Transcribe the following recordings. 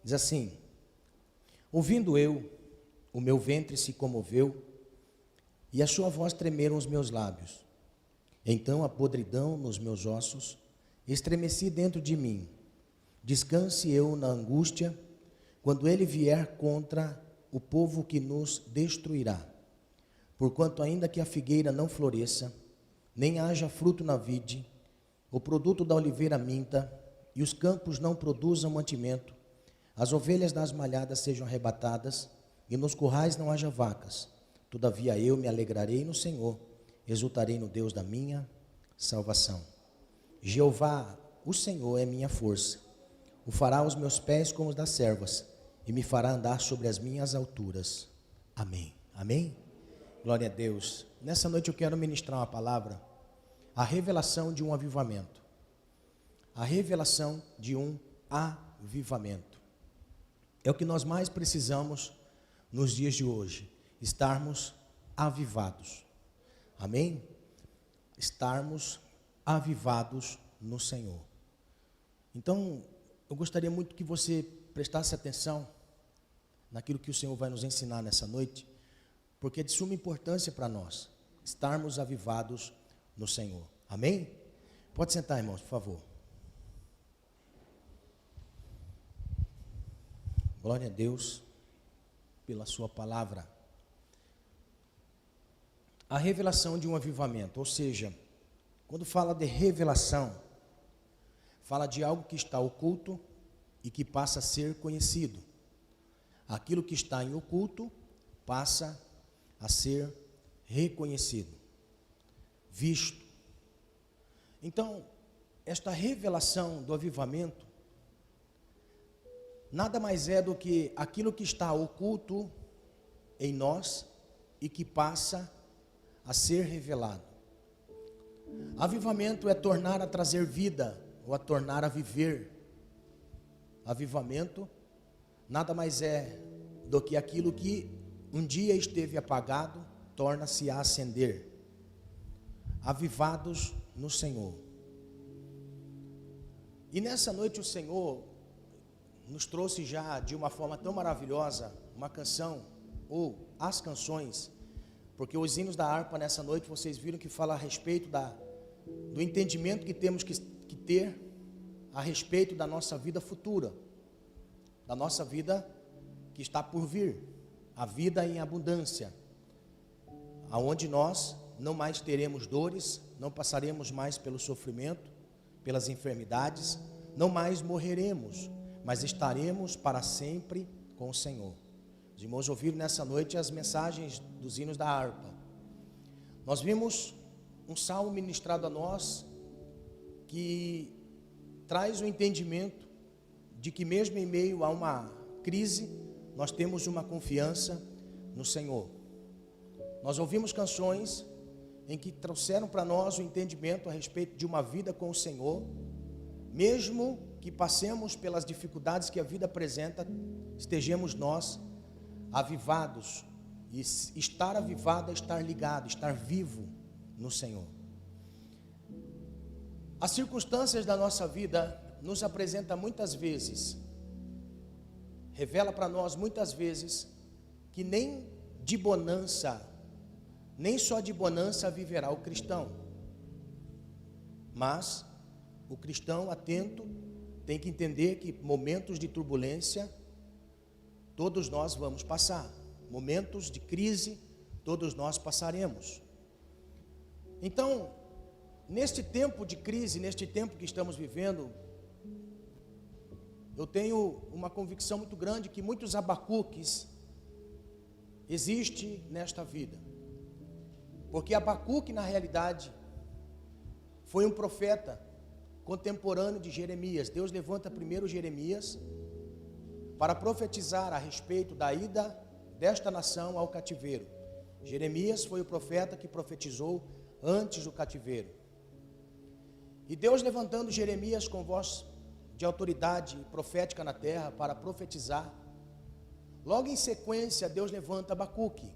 Diz assim: ouvindo eu, o meu ventre se comoveu, e a sua voz tremeram os meus lábios. Então a podridão nos meus ossos, estremeci dentro de mim. Descanse eu na angústia, quando ele vier contra o povo que nos destruirá. Porquanto ainda que a figueira não floresça, nem haja fruto na vide, o produto da oliveira minta, e os campos não produzam mantimento, as ovelhas das malhadas sejam arrebatadas, e nos currais não haja vacas. Todavia eu me alegrarei no Senhor, exultarei no Deus da minha salvação. Jeová, o Senhor, é minha força. O fará os meus pés como os das servas, e me fará andar sobre as minhas alturas. Amém. Amém? Glória a Deus. Nessa noite eu quero ministrar uma palavra, a revelação de um avivamento. A revelação de um avivamento. É o que nós mais precisamos nos dias de hoje, estarmos avivados. Amém? Estarmos avivados no Senhor. Então, eu gostaria muito que você prestasse atenção naquilo que o Senhor vai nos ensinar nessa noite, porque é de suma importância para nós estarmos avivados no Senhor. Amém? Pode sentar, irmãos, por favor. Glória a Deus pela sua palavra. A revelação de um avivamento, ou seja, quando fala de revelação, fala de algo que está oculto e que passa a ser conhecido. Aquilo que está em oculto passa a ser reconhecido, visto. Então, esta revelação do avivamento nada mais é do que aquilo que está oculto em nós e que passa a ser revelado. Avivamento é tornar a trazer vida ou a tornar a viver. Avivamento nada mais é do que aquilo que um dia esteve apagado, torna-se a acender. Avivados no Senhor. E nessa noite o Senhor nos trouxe já de uma forma tão maravilhosa uma canção, ou as canções, porque os hinos da harpa nessa noite vocês viram que fala a respeito do entendimento que temos que ter a respeito da nossa vida futura, da nossa vida que está por vir, a vida em abundância, aonde nós não mais teremos dores, não passaremos mais pelo sofrimento, pelas enfermidades, não mais morreremos, mas estaremos para sempre com o Senhor. Os irmãos ouviram nessa noite as mensagens dos hinos da harpa. Nós vimos um salmo ministrado a nós que traz o entendimento de que mesmo em meio a uma crise, nós temos uma confiança no Senhor. Nós ouvimos canções em que trouxeram para nós o entendimento a respeito de uma vida com o Senhor, mesmo que passemos pelas dificuldades que a vida apresenta, estejamos nós avivados, e estar avivado é estar ligado, estar vivo no Senhor. As circunstâncias da nossa vida nos apresenta muitas vezes, revela para nós muitas vezes, que nem de bonança, nem só de bonança viverá o cristão, mas o cristão atento tem que entender que momentos de turbulência todos nós vamos passar, momentos de crise todos nós passaremos. Então, neste tempo de crise, neste tempo que estamos vivendo, eu tenho uma convicção muito grande que muitos Abacuques existem nesta vida, porque Abacuque na realidade foi um profeta contemporâneo de Jeremias. Deus levanta primeiro Jeremias para profetizar a respeito da ida desta nação ao cativeiro. Jeremias foi o profeta que profetizou antes do cativeiro. E Deus levantando Jeremias com voz de autoridade profética na terra para profetizar, logo em sequência Deus levanta Abacuque,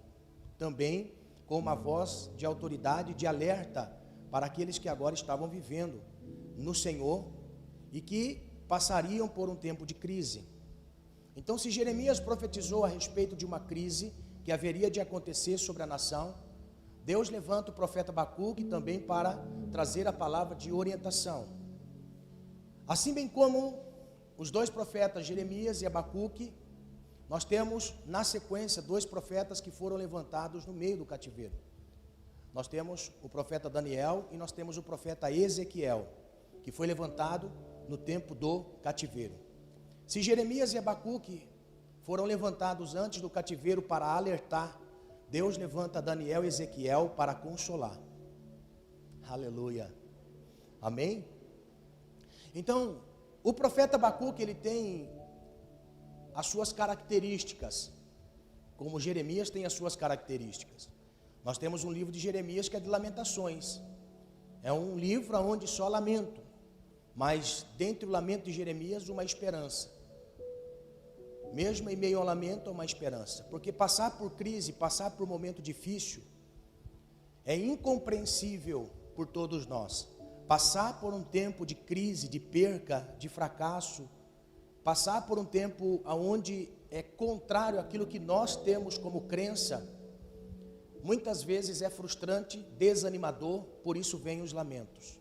também com uma voz de autoridade, de alerta para aqueles que agora estavam vivendo no Senhor e que passariam por um tempo de crise. Então, se Jeremias profetizou a respeito de uma crise que haveria de acontecer sobre a nação, Deus levanta o profeta Abacuque também para trazer a palavra de orientação. Assim bem como os dois profetas Jeremias e Abacuque, nós temos na sequência dois profetas que foram levantados no meio do cativeiro. Nós temos o profeta Daniel e nós temos o profeta Ezequiel, que foi levantado no tempo do cativeiro. Se Jeremias e Abacuque foram levantados antes do cativeiro para alertar, Deus levanta Daniel e Ezequiel para consolar. Aleluia. Amém? Então, o profeta Abacuque, ele tem as suas características, como Jeremias tem as suas características. Nós temos um livro de Jeremias que é de lamentações. É um livro onde só lamento, mas dentre o lamento de Jeremias, uma esperança. Mesmo em meio ao lamento, há uma esperança. Porque passar por crise, passar por momento difícil, é incompreensível por todos nós. Passar por um tempo de crise, de perca, de fracasso, passar por um tempo onde é contrário àquilo que nós temos como crença, muitas vezes é frustrante, desanimador, por isso vêm os lamentos.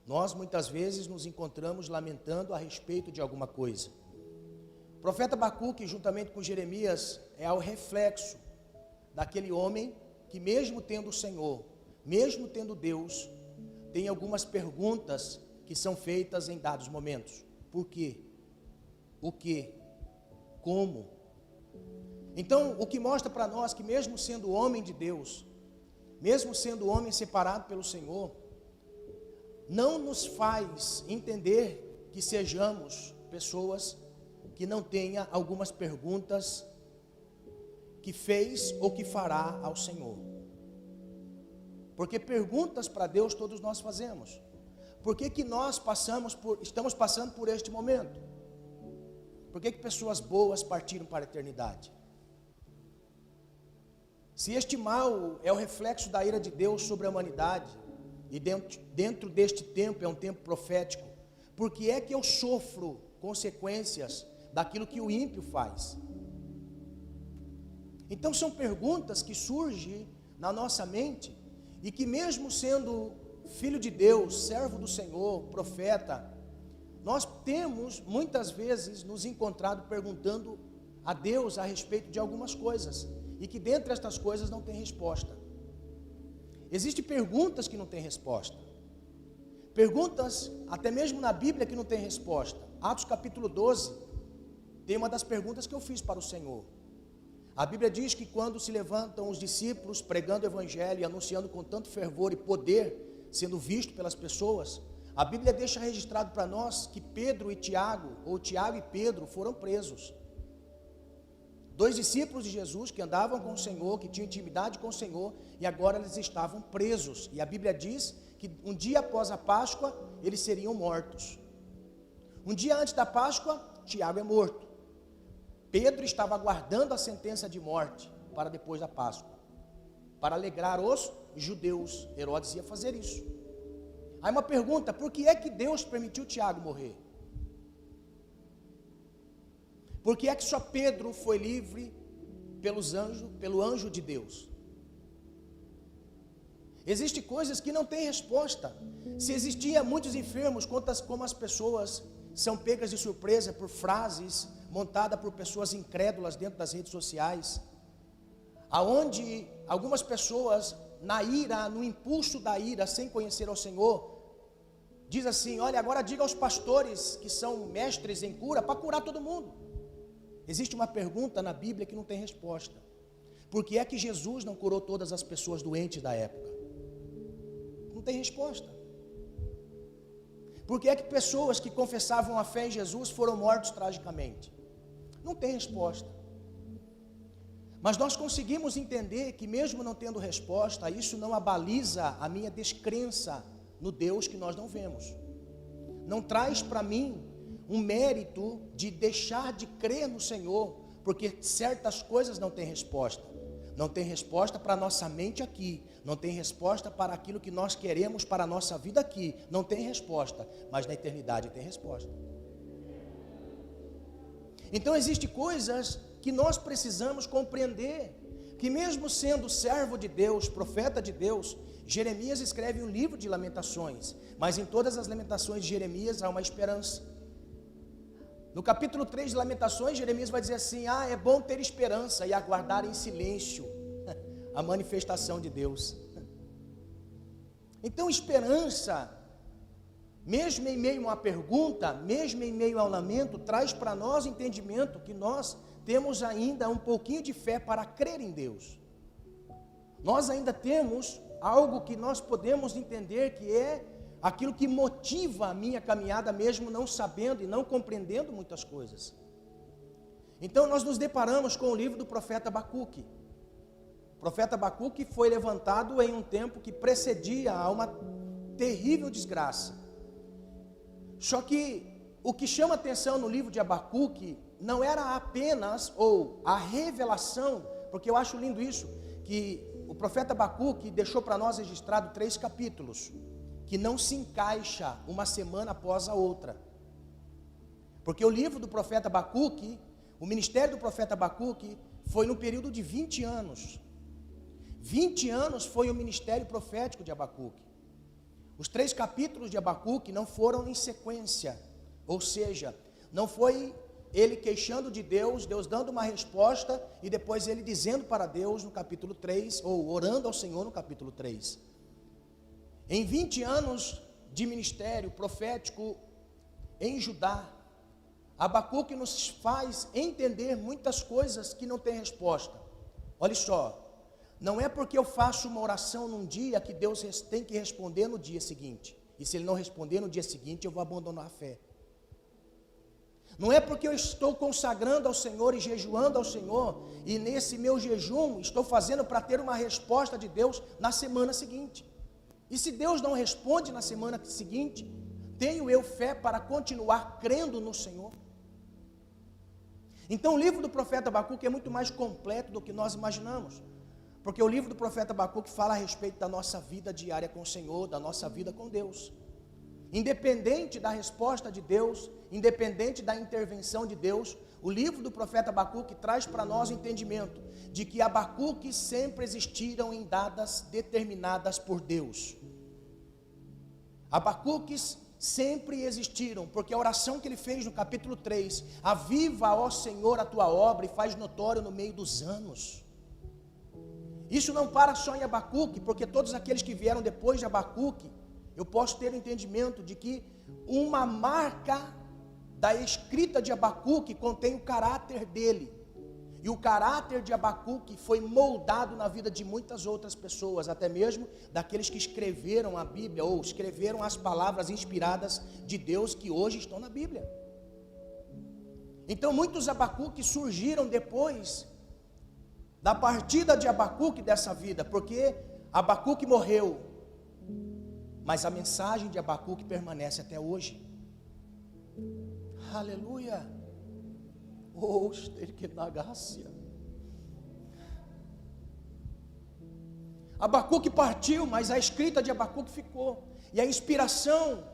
Nós muitas vezes nos encontramos lamentando a respeito de alguma coisa. O profeta Abacuque, juntamente com Jeremias, é o reflexo daquele homem que, mesmo tendo o Senhor, mesmo tendo Deus, tem algumas perguntas que são feitas em dados momentos. Por quê? O quê? Como? Então, o que mostra para nós que mesmo sendo homem de Deus, mesmo sendo homem separado pelo Senhor, não nos faz entender que sejamos pessoas que não tenha algumas perguntas que fez ou que fará ao Senhor. Porque perguntas para Deus todos nós fazemos. Por que nós estamos passando por este momento? Por que pessoas boas partiram para a eternidade? Se este mal é o reflexo da ira de Deus sobre a humanidade, e dentro deste tempo é um tempo profético, por que é que eu sofro consequências daquilo que o ímpio faz? Então são perguntas que surgem na nossa mente, e que mesmo sendo filho de Deus, servo do Senhor, profeta, nós temos muitas vezes nos encontrado perguntando a Deus a respeito de algumas coisas, e que dentre estas coisas não tem resposta. Existem perguntas que não têm resposta, perguntas até mesmo na Bíblia que não tem resposta. Atos capítulo 12, tem uma das perguntas que eu fiz para o Senhor. A Bíblia diz que quando se levantam os discípulos pregando o Evangelho e anunciando com tanto fervor e poder, sendo visto pelas pessoas, a Bíblia deixa registrado para nós que Pedro e Tiago, ou Tiago e Pedro, foram presos. Dois discípulos de Jesus que andavam com o Senhor, que tinham intimidade com o Senhor, e agora eles estavam presos. E a Bíblia diz que um dia após a Páscoa, eles seriam mortos. Um dia antes da Páscoa, Tiago é morto. Pedro estava aguardando a sentença de morte para depois da Páscoa, para alegrar os judeus. Herodes ia fazer isso. Aí uma pergunta: por que é que Deus permitiu Tiago morrer? Por que é que só Pedro foi livre pelo anjo de Deus? Existem coisas que não têm resposta. Se existiam muitos enfermos, como as pessoas são pegas de surpresa por frases montadas por pessoas incrédulas dentro das redes sociais, aonde algumas pessoas, na ira, no impulso da ira, sem conhecer ao Senhor, diz assim: olha, agora diga aos pastores que são mestres em cura, para curar todo mundo. Existe uma pergunta na Bíblia que não tem resposta: por que é que Jesus não curou todas as pessoas doentes da época? Não tem resposta. Por que é que pessoas que confessavam a fé em Jesus foram mortos tragicamente? Não tem resposta. Mas nós conseguimos entender que mesmo não tendo resposta, isso não abaliza a minha descrença no Deus que nós não vemos. Não traz para mim um mérito de deixar de crer no Senhor, porque certas coisas não têm resposta. Não tem resposta para a nossa mente aqui, não tem resposta para aquilo que nós queremos para a nossa vida aqui, não tem resposta, mas na eternidade tem resposta. Então existem coisas que nós precisamos compreender, que mesmo sendo servo de Deus, profeta de Deus, Jeremias escreve um livro de lamentações, mas em todas as lamentações de Jeremias há uma esperança. No capítulo 3 de Lamentações, Jeremias vai dizer assim: é bom ter esperança e aguardar em silêncio a manifestação de Deus. Então esperança, mesmo em meio a uma pergunta, mesmo em meio ao lamento, traz para nós entendimento que nós temos ainda um pouquinho de fé para crer em Deus. Nós ainda temos algo que nós podemos entender que é aquilo que motiva a minha caminhada, mesmo não sabendo e não compreendendo muitas coisas. Então nós nos deparamos com o livro do profeta Abacuque. O profeta Abacuque foi levantado em um tempo que precedia a uma terrível desgraça. Só que o que chama atenção no livro de Abacuque não era apenas a revelação, porque eu acho lindo isso, que o profeta Abacuque deixou para nós registrado 3 capítulos, que não se encaixa uma semana após a outra. Porque o livro do profeta Abacuque, o ministério do profeta Abacuque, foi no período de 20 anos. 20 anos foi o ministério profético de Abacuque. Os 3 capítulos de Abacuque não foram em sequência, ou seja, não foi ele queixando de Deus, Deus dando uma resposta, e depois ele dizendo para Deus no capítulo 3, ou orando ao Senhor no capítulo 3. Em 20 anos de ministério profético em Judá, Abacuque nos faz entender muitas coisas que não tem resposta. Olha só, não é porque eu faço uma oração num dia que Deus tem que responder no dia seguinte. E se Ele não responder no dia seguinte, eu vou abandonar a fé. Não é porque eu estou consagrando ao Senhor e jejuando ao Senhor, e nesse meu jejum estou fazendo para ter uma resposta de Deus na semana seguinte. E se Deus não responde na semana seguinte, tenho eu fé para continuar crendo no Senhor? Então o livro do profeta Abacuque é muito mais completo do que nós imaginamos, porque o livro do profeta Abacuque fala a respeito da nossa vida diária com o Senhor, da nossa vida com Deus. Independente da resposta de Deus, independente da intervenção de Deus, o livro do profeta Abacuque traz para nós o entendimento de que Abacuque sempre existiram em datas determinadas por Deus. Abacuques sempre existiram, porque a oração que ele fez no capítulo 3, aviva, ó Senhor, a tua obra e faz notório no meio dos anos. Isso não para só em Abacuque, porque todos aqueles que vieram depois de Abacuque, eu posso ter o entendimento de que uma marca da escrita de Abacuque contém o caráter dele. E o caráter de Abacuque foi moldado na vida de muitas outras pessoas, até mesmo daqueles que escreveram a Bíblia, ou escreveram as palavras inspiradas de Deus que hoje estão na Bíblia. Então muitos Abacuques surgiram depois da partida de Abacuque dessa vida, porque Abacuque morreu, mas a mensagem de Abacuque permanece até hoje. Aleluia. Abacuque partiu, mas a escrita de Abacuque ficou. E a inspiração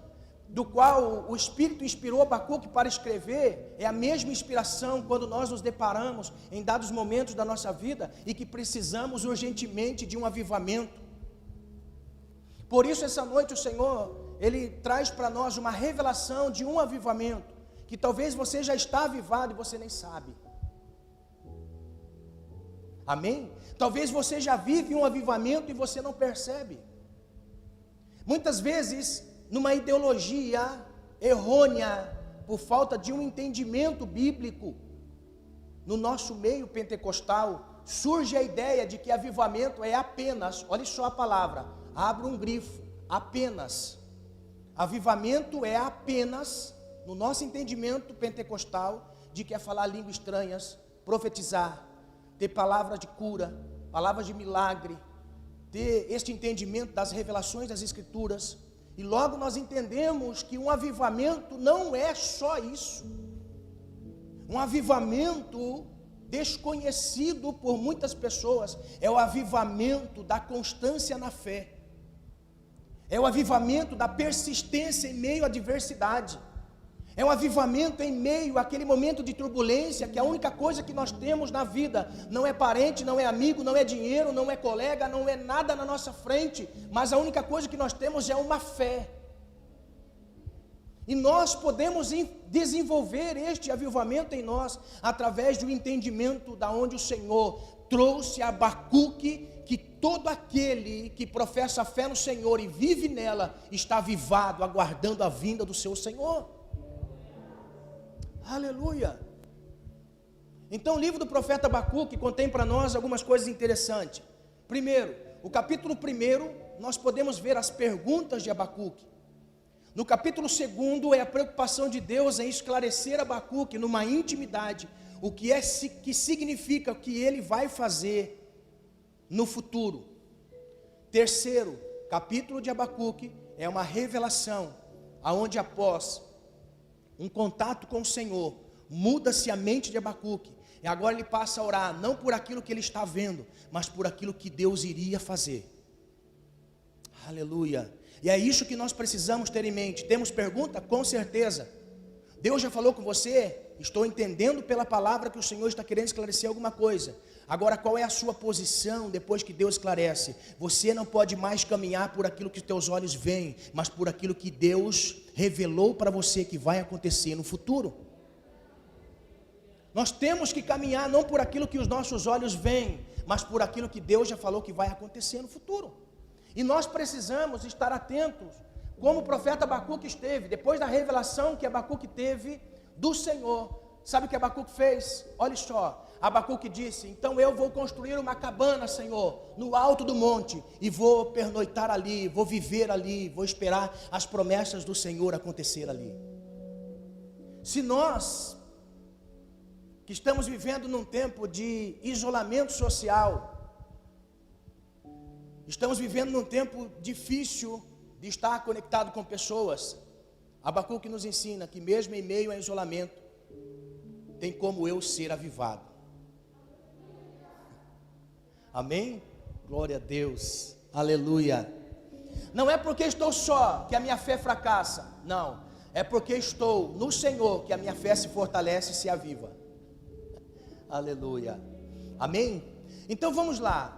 do qual o Espírito inspirou Abacuque para escrever é a mesma inspiração quando nós nos deparamos em dados momentos da nossa vida e que precisamos urgentemente de um avivamento. Por isso essa noite o Senhor, Ele traz para nós uma revelação de um avivamento, que talvez você já está avivado e você nem sabe. Amém? Talvez você já vive um avivamento e você não percebe. Muitas vezes, numa ideologia errônea, por falta de um entendimento bíblico, no nosso meio pentecostal, surge a ideia de que avivamento é apenas, olha só a palavra, abre um grifo, apenas. Avivamento é apenas, no nosso entendimento pentecostal, de que é falar línguas estranhas, profetizar, ter palavras de cura, palavras de milagre, ter este entendimento das revelações das Escrituras. E logo nós entendemos que um avivamento não é só isso. Um avivamento desconhecido por muitas pessoas é o avivamento da constância na fé. É o avivamento da persistência em meio à adversidade. É um avivamento em meio àquele momento de turbulência, que a única coisa que nós temos na vida não é parente, não é amigo, não é dinheiro, não é colega, não é nada na nossa frente, mas a única coisa que nós temos é uma fé. E nós podemos desenvolver este avivamento em nós através do entendimento da onde o Senhor trouxe a Abacuque, que todo aquele que professa a fé no Senhor e vive nela está avivado, aguardando a vinda do seu Senhor. Aleluia. Então o livro do profeta Abacuque contém para nós algumas coisas interessantes. Primeiro, o capítulo 1, nós podemos ver as perguntas de Abacuque. No capítulo 2 é a preocupação de Deus em esclarecer Abacuque numa intimidade, o que significa o que ele vai fazer no futuro. Terceiro, capítulo de Abacuque é uma revelação, aonde após um contato com o Senhor, muda-se a mente de Abacuque, e agora ele passa a orar, não por aquilo que ele está vendo, mas por aquilo que Deus iria fazer. Aleluia. E é isso que nós precisamos ter em mente. Temos pergunta? Com certeza. Deus já falou com você? Estou entendendo pela palavra que o Senhor está querendo esclarecer alguma coisa. Agora, qual é a sua posição depois que Deus esclarece? Você não pode mais caminhar por aquilo que teus olhos veem, mas por aquilo que Deus revelou para você que vai acontecer no futuro. Nós temos que caminhar não por aquilo que os nossos olhos veem, mas por aquilo que Deus já falou que vai acontecer no futuro. E nós precisamos estar atentos, como o profeta Abacuque esteve, depois da revelação que Abacuque teve do Senhor. Sabe o que Abacuque fez? Olha só, Abacuque disse: então eu vou construir uma cabana, Senhor, no alto do monte, e vou pernoitar ali, vou viver ali, vou esperar as promessas do Senhor acontecer ali. Se nós, que estamos vivendo num tempo de isolamento social, estamos vivendo num tempo difícil de estar conectado com pessoas, Abacuque nos ensina que mesmo em meio a isolamento, tem como eu ser avivado. Amém? Glória a Deus, aleluia. Não é porque estou só que a minha fé fracassa, não, é porque estou no Senhor que a minha fé se fortalece e se aviva. Aleluia, amém? Então vamos lá.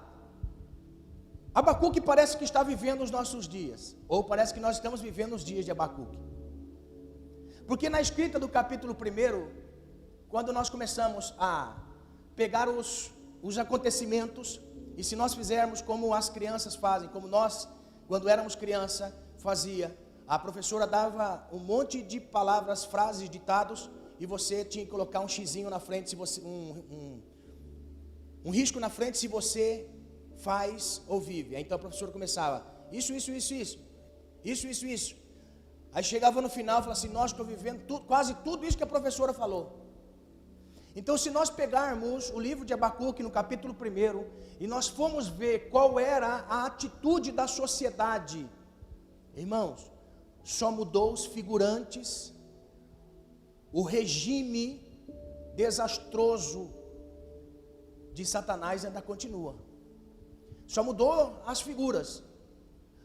Abacuque parece que está vivendo os nossos dias, ou parece que nós estamos vivendo os dias de Abacuque, porque na escrita do capítulo 1, quando nós começamos a pegar os acontecimentos, e se nós fizermos como as crianças fazem, como nós, quando éramos criança, fazia, a professora dava um monte de palavras, frases, ditados, e você tinha que colocar um xizinho na frente, se você, um risco na frente, se você faz ou vive. Aí então a professora começava, isso. Aí chegava no final e falava assim, nossa, estou vivendo quase tudo isso que a professora falou. Então se nós pegarmos o livro de Abacuque no capítulo 1, e nós formos ver qual era a atitude da sociedade, irmãos, só mudou os figurantes, o regime desastroso de Satanás ainda continua. Só mudou as figuras.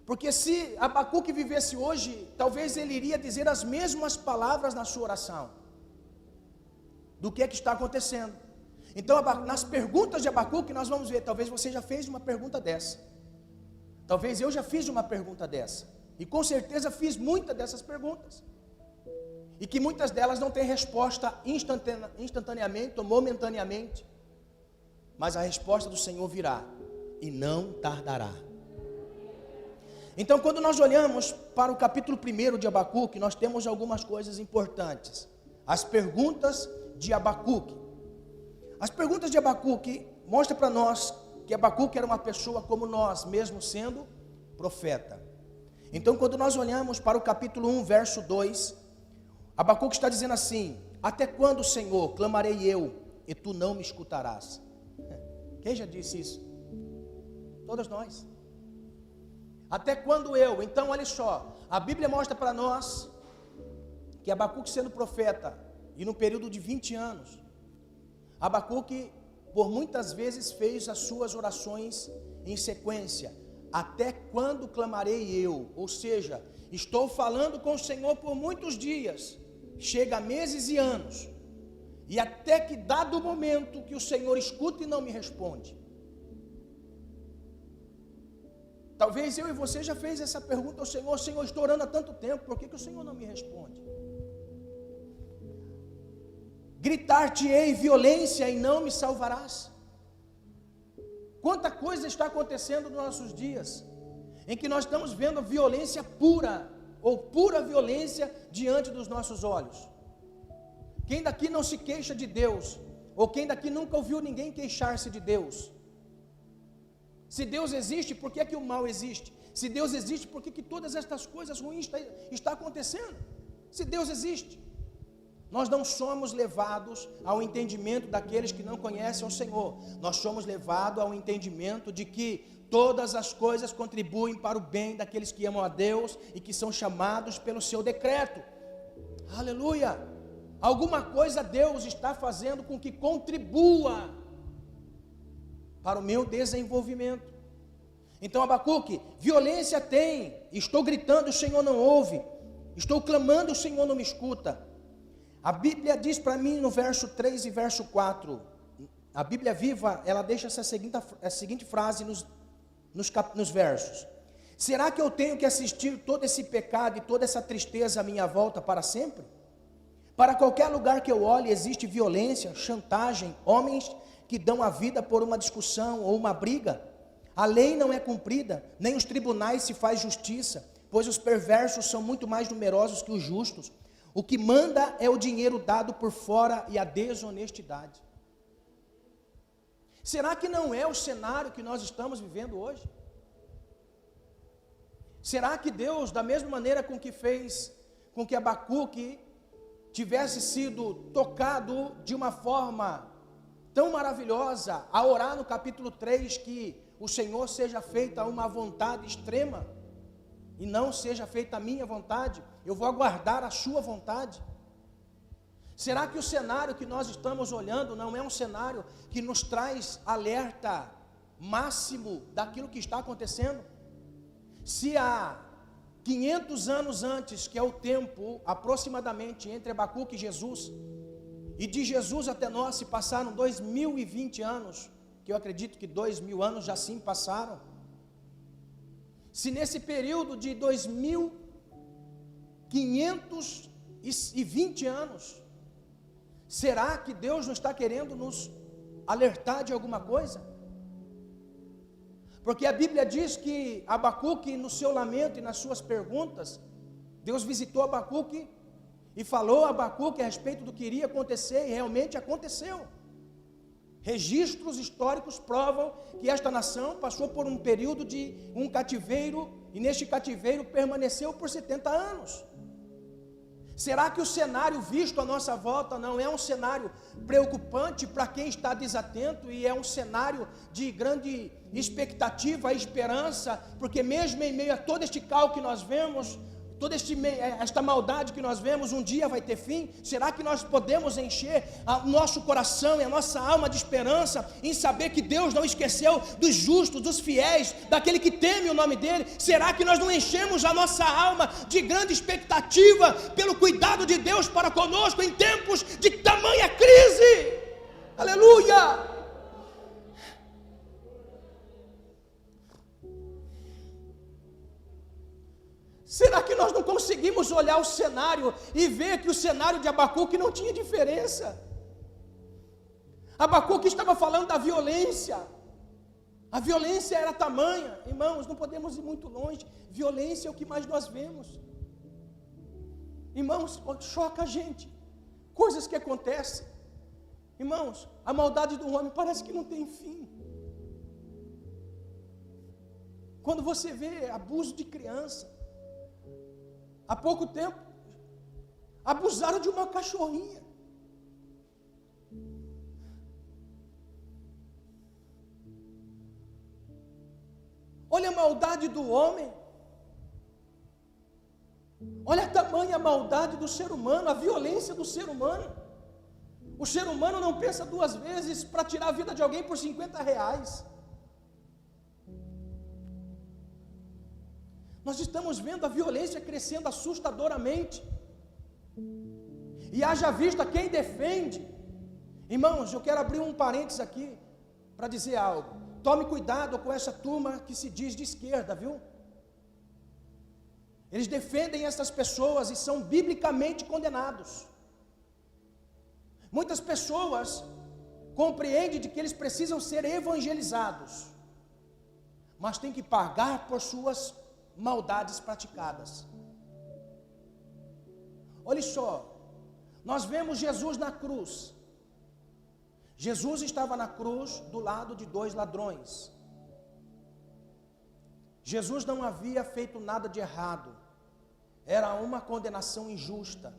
Porque se Abacuque vivesse hoje, talvez ele iria dizer as mesmas palavras na sua oração. Do que é que está acontecendo. Então, nas perguntas de Abacuque, nós vamos ver, talvez você já fez uma pergunta dessa. Talvez eu já fiz uma pergunta dessa. E com certeza fiz muitas dessas perguntas. E que muitas delas não têm resposta instantaneamente ou momentaneamente. Mas a resposta do Senhor virá. E não tardará. Então, quando nós olhamos para o capítulo 1 de Abacuque, nós temos algumas coisas importantes. As perguntas de Abacuque. As perguntas de Abacuque mostram para nós que Abacuque era uma pessoa como nós, mesmo sendo profeta. Então, quando nós olhamos para o capítulo 1, verso 2, Abacuque está dizendo assim: até quando, Senhor, clamarei eu, e tu não me escutarás? Quem já disse isso? Todos nós. Até quando eu? Então olha só, a Bíblia mostra para nós que Abacuque, sendo profeta, e no período de 20 anos, Abacuque por muitas vezes fez as suas orações em sequência. Até quando clamarei eu? Ou seja, estou falando com o Senhor por muitos dias, chega a meses e anos, e até que dado o momento que o Senhor escuta e não me responde. Talvez eu e você já fez essa pergunta ao Senhor: Senhor, estou orando há tanto tempo, por que o Senhor não me responde? Gritar-te-ei violência e não me salvarás. Quanta coisa está acontecendo nos nossos dias, em que nós estamos vendo violência pura, ou pura violência diante dos nossos olhos. Quem daqui não se queixa de Deus? Ou quem daqui nunca ouviu ninguém queixar-se de Deus? Se Deus existe, por que é que o mal existe? Se Deus existe, por que que todas estas coisas ruins estão acontecendo? Se Deus existe, nós não somos levados ao entendimento daqueles que não conhecem o Senhor. Nós somos levados ao entendimento de que todas as coisas contribuem para o bem daqueles que amam a Deus e que são chamados pelo seu decreto. Aleluia! Alguma coisa Deus está fazendo com que contribua para o meu desenvolvimento. Então, Abacuque, violência tem, estou gritando, o Senhor não ouve, estou clamando, o Senhor não me escuta. A Bíblia diz para mim no verso 3 e verso 4, a Bíblia Viva, ela deixa essa seguinte frase nos versos: será que eu tenho que assistir todo esse pecado e toda essa tristeza à minha volta para sempre? Para qualquer lugar que eu olhe existe violência, chantagem, homens que dão a vida por uma discussão ou uma briga. A lei não é cumprida, nem os tribunais se faz justiça, pois os perversos são muito mais numerosos que os justos. O que manda é o dinheiro dado por fora e a desonestidade. Será que não é o cenário que nós estamos vivendo hoje? Será que Deus, da mesma maneira com que fez com que Abacuque tivesse sido tocado de uma forma tão maravilhosa, a orar no capítulo 3, que o Senhor seja feita uma vontade extrema, e não seja feita a minha vontade, eu vou aguardar a sua vontade. Será que o cenário que nós estamos olhando não é um cenário que nos traz alerta máximo daquilo que está acontecendo? Se há 500 anos antes, que é o tempo aproximadamente entre Abacuque e Jesus, e de Jesus até nós se passaram 2020 anos, que eu acredito que 2000 anos já sim passaram. Se nesse período de 2520 anos, será que Deus não está querendo nos alertar de alguma coisa? Porque a Bíblia diz que Abacuque, no seu lamento e nas suas perguntas, Deus visitou Abacuque e falou a Abacuque a respeito do que iria acontecer, e realmente aconteceu. Registros históricos provam que esta nação passou por um período de um cativeiro, e neste cativeiro permaneceu por 70 anos. Será que o cenário visto à nossa volta não é um cenário preocupante para quem está desatento, e é um cenário de grande expectativa e esperança, porque mesmo em meio a todo este caos que nós vemos, toda esta maldade que nós vemos, um dia vai ter fim? Será que nós podemos encher o nosso coração e a nossa alma de esperança em saber que Deus não esqueceu dos justos, dos fiéis, daquele que teme o nome dEle? Será que nós não enchemos a nossa alma de grande expectativa pelo cuidado de Deus para conosco em tempos de tamanha crise? Aleluia! Será que nós não conseguimos olhar o cenário e ver que o cenário de Abacuque não tinha diferença? Abacuque estava falando da violência. A violência era tamanha. Irmãos, não podemos ir muito longe. Violência é o que mais nós vemos. Irmãos, choca a gente. Coisas que acontecem. Irmãos, a maldade do homem parece que não tem fim. Quando você vê abuso de criança, há pouco tempo, abusaram de uma cachorrinha. Olha a maldade do homem. Olha a tamanha maldade do ser humano, a violência do ser humano. O ser humano não pensa duas vezes para tirar a vida de alguém por R$50. Nós estamos vendo a violência crescendo assustadoramente. E haja vista quem defende. Irmãos, eu quero abrir um parênteses aqui para dizer algo. Tome cuidado com essa turma que se diz de esquerda, viu? Eles defendem essas pessoas e são biblicamente condenados. Muitas pessoas compreendem de que eles precisam ser evangelizados, mas têm que pagar por suas maldades praticadas. Olha só, nós vemos Jesus na cruz. Jesus estava na cruz do lado de 2 ladrões. Jesus não havia feito nada de errado, era uma condenação injusta.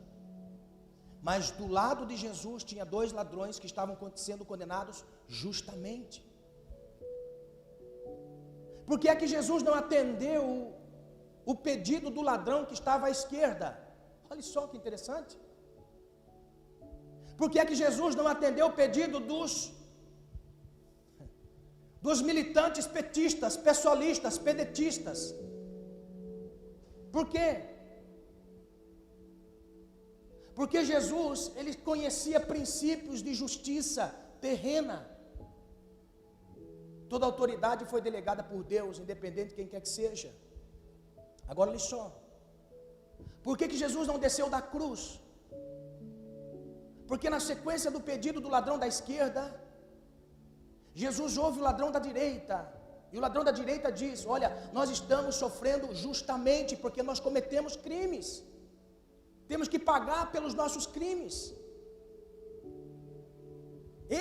Mas do lado de Jesus tinha 2 ladrões que estavam sendo condenados justamente. Por que é que Jesus não atendeu o pedido do ladrão que estava à esquerda? Olha só que interessante. Por que é que Jesus não atendeu o pedido dos militantes petistas, pessoalistas, pedetistas? Por quê? Porque Jesus, ele conhecia princípios de justiça terrena. Toda autoridade foi delegada por Deus, independente de quem quer que seja. Agora olha só. Por que Jesus não desceu da cruz? Porque na sequência do pedido do ladrão da esquerda, Jesus ouve o ladrão da direita. E o ladrão da direita diz: olha, nós estamos sofrendo justamente porque nós cometemos crimes. Temos que pagar pelos nossos crimes.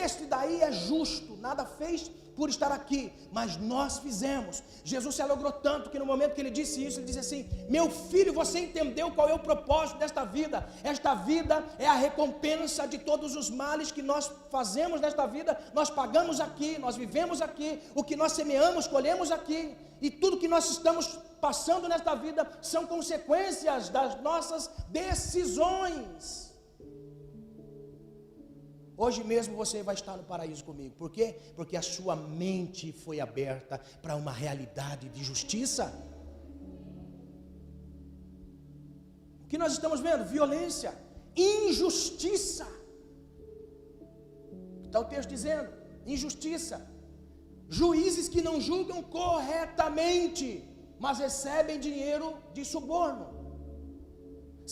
Este daí é justo, nada fez por estar aqui, mas nós fizemos. Jesus se alegrou tanto que no momento que ele disse isso, ele disse assim: meu filho, você entendeu qual é o propósito desta vida? Esta vida é a recompensa de todos os males que nós fazemos nesta vida. Nós pagamos aqui, nós vivemos aqui, o que nós semeamos, colhemos aqui. E tudo que nós estamos passando nesta vida são consequências das nossas decisões. Hoje mesmo você vai estar no paraíso comigo. Por quê? Porque a sua mente foi aberta para uma realidade de justiça. O que nós estamos vendo? Violência, injustiça. Está o texto dizendo, injustiça. Juízes que não julgam corretamente, mas recebem dinheiro de suborno.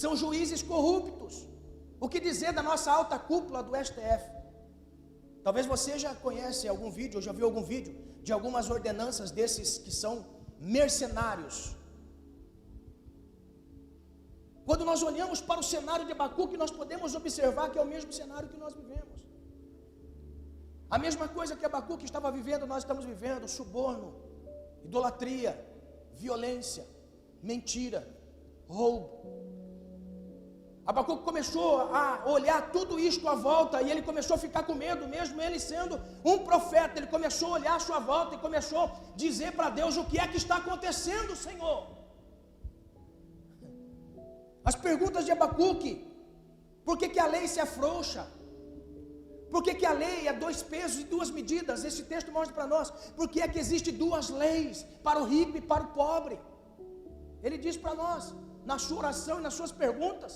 São juízes corruptos. O que dizer da nossa alta cúpula do STF? Talvez você já conhece algum vídeo, ou já viu algum vídeo de algumas ordenanças desses que são mercenários. Quando nós olhamos para o cenário de Abacuque, nós podemos observar que é o mesmo cenário que nós vivemos. A mesma coisa que Abacuque estava vivendo, nós estamos vivendo: suborno, idolatria, violência, mentira, roubo. Abacuque começou a olhar tudo isto à volta, e ele começou a ficar com medo, mesmo ele sendo um profeta. Ele começou a olhar à sua volta e começou a dizer para Deus: o que é que está acontecendo, Senhor? As perguntas de Abacuque: por que a lei se afrouxa? Por que a lei é 2 pesos e 2 medidas? Esse texto mostra para nós. Por que é que existe 2 leis, para o rico e para o pobre? Ele diz para nós, na sua oração e nas suas perguntas.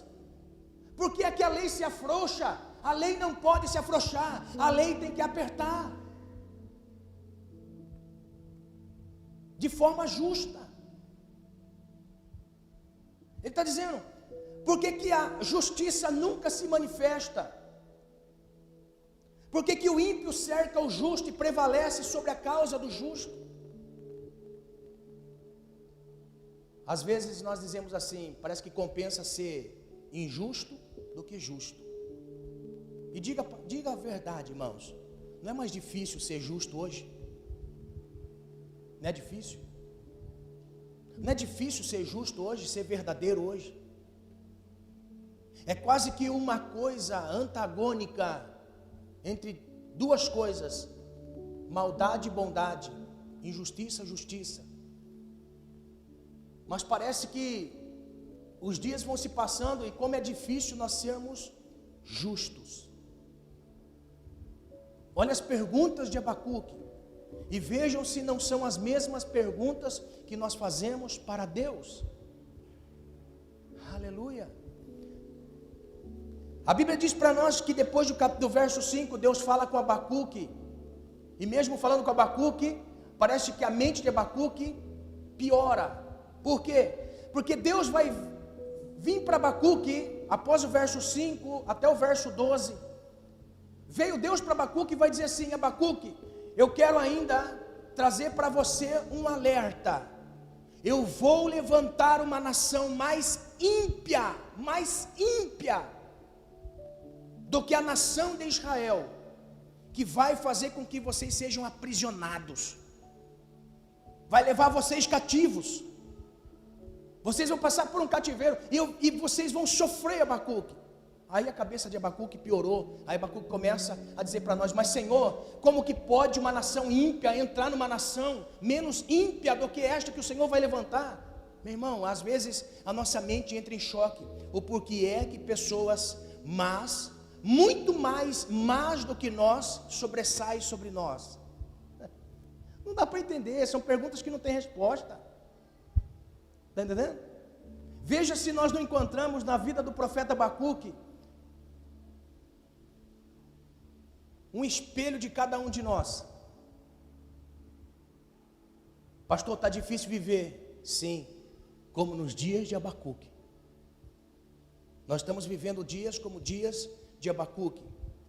Por que é que a lei se afrouxa? A lei não pode se afrouxar, a lei tem que apertar, de forma justa. Ele está dizendo: por que a justiça nunca se manifesta? Por que o ímpio cerca o justo e prevalece sobre a causa do justo? Às vezes nós dizemos assim: parece que compensa ser injusto do que justo. E diga a verdade, irmãos, não é mais difícil ser justo hoje? Não é difícil? Não é difícil ser justo hoje, ser verdadeiro hoje? É quase que uma coisa antagônica entre 2 coisas: maldade e bondade, injustiça e justiça. Mas parece que os dias vão se passando e como é difícil nós sermos justos. Olha as perguntas de Abacuque e vejam se não são as mesmas perguntas que nós fazemos para Deus. Aleluia. A Bíblia diz para nós que depois do verso 5, Deus fala com Abacuque, e mesmo falando com Abacuque, parece que a mente de Abacuque piora. Por quê? Porque Deus vai vir para Abacuque, após o verso 5 até o verso 12, veio Deus para Abacuque e vai dizer assim: Abacuque, eu quero ainda trazer para você um alerta. Eu vou levantar uma nação mais ímpia do que a nação de Israel, que vai fazer com que vocês sejam aprisionados, vai levar vocês cativos, vocês vão passar por um cativeiro, e vocês vão sofrer, Abacuque. Aí a cabeça de Abacuque piorou. Aí Abacuque começa a dizer para nós: mas Senhor, como que pode uma nação ímpia entrar numa nação menos ímpia do que esta que o Senhor vai levantar? Meu irmão, às vezes a nossa mente entra em choque. O porquê é que pessoas más, muito mais más do que nós, sobressaem sobre nós? Não dá para entender, são perguntas que não têm resposta. Está entendendo? Veja se nós não encontramos na vida do profeta Abacuque um espelho de cada um de nós. Pastor, está difícil viver. Sim, como nos dias de Abacuque. Nós estamos vivendo dias como dias de Abacuque.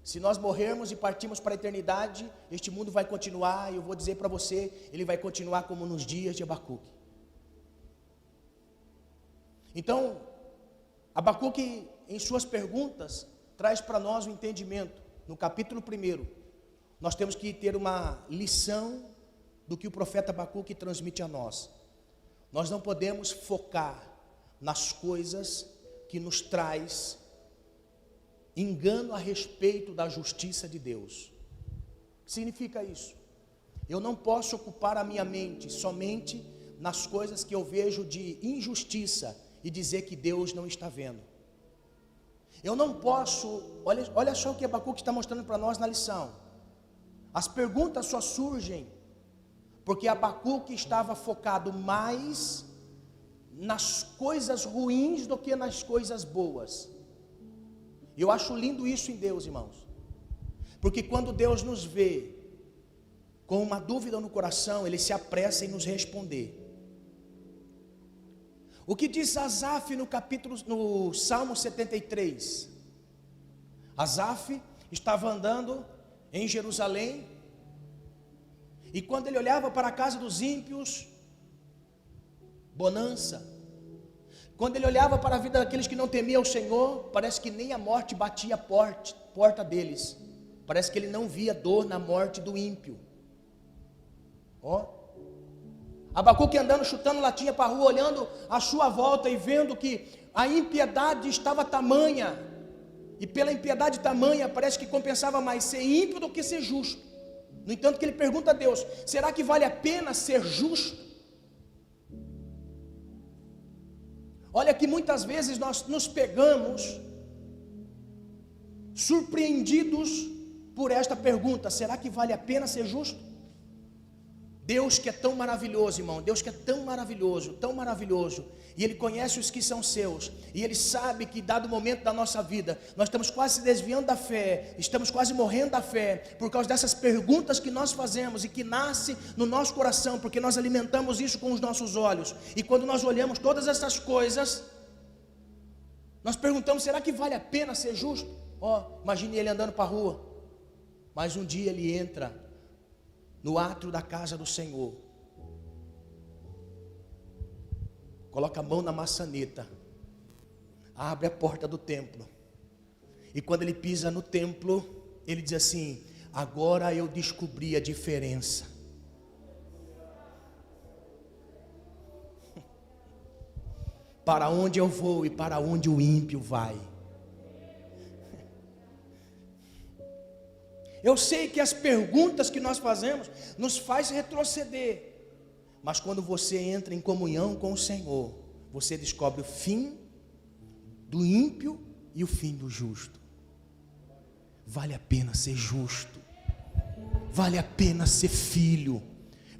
Se nós morrermos e partirmos para a eternidade, este mundo vai continuar, e eu vou dizer para você, ele vai continuar como nos dias de Abacuque. Então, Abacuque, em suas perguntas, traz para nós o entendimento. No capítulo 1, nós temos que ter uma lição do que o profeta Abacuque transmite a nós. Nós não podemos focar nas coisas que nos traz engano a respeito da justiça de Deus. O que significa isso? Eu não posso ocupar a minha mente somente nas coisas que eu vejo de injustiça e dizer que Deus não está vendo. Eu não posso, olha só o que Abacuque está mostrando para nós na lição. As perguntas só surgem porque Abacuque estava focado mais nas coisas ruins do que nas coisas boas. Eu acho lindo isso em Deus, irmãos, porque quando Deus nos vê com uma dúvida no coração, Ele se apressa em nos responder. O que diz Asaf no Salmo 73? Asaf estava andando em Jerusalém, e quando ele olhava para a casa dos ímpios, bonança. Quando ele olhava para a vida daqueles que não temiam o Senhor, parece que nem a morte batia a porta deles. Parece que ele não via dor na morte do ímpio. Abacuque andando, chutando latinha para a rua, olhando à sua volta e vendo que a impiedade estava tamanha, e pela impiedade tamanha, parece que compensava mais ser ímpio do que ser justo. No entanto, que ele pergunta a Deus: será que vale a pena ser justo? Olha que muitas vezes nós nos pegamos surpreendidos por esta pergunta: será que vale a pena ser justo? Deus que é tão maravilhoso, irmão, Deus que é tão maravilhoso, e Ele conhece os que são seus, e Ele sabe que dado o momento da nossa vida, nós estamos quase se desviando da fé, estamos quase morrendo da fé, por causa dessas perguntas que nós fazemos, e que nasce no nosso coração, porque nós alimentamos isso com os nossos olhos, e quando nós olhamos todas essas coisas, nós perguntamos: será que vale a pena ser justo? Imagine ele andando para a rua, mas um dia ele entra no átrio da casa do Senhor, coloca a mão na maçaneta, abre a porta do templo, e quando ele pisa no templo, ele diz assim: agora eu descobri a diferença. Para onde eu vou e para onde o ímpio vai. Eu sei que as perguntas que nós fazemos nos faz retroceder, mas quando você entra em comunhão com o Senhor, você descobre o fim do ímpio e o fim do justo. Vale a pena ser justo, vale a pena ser filho,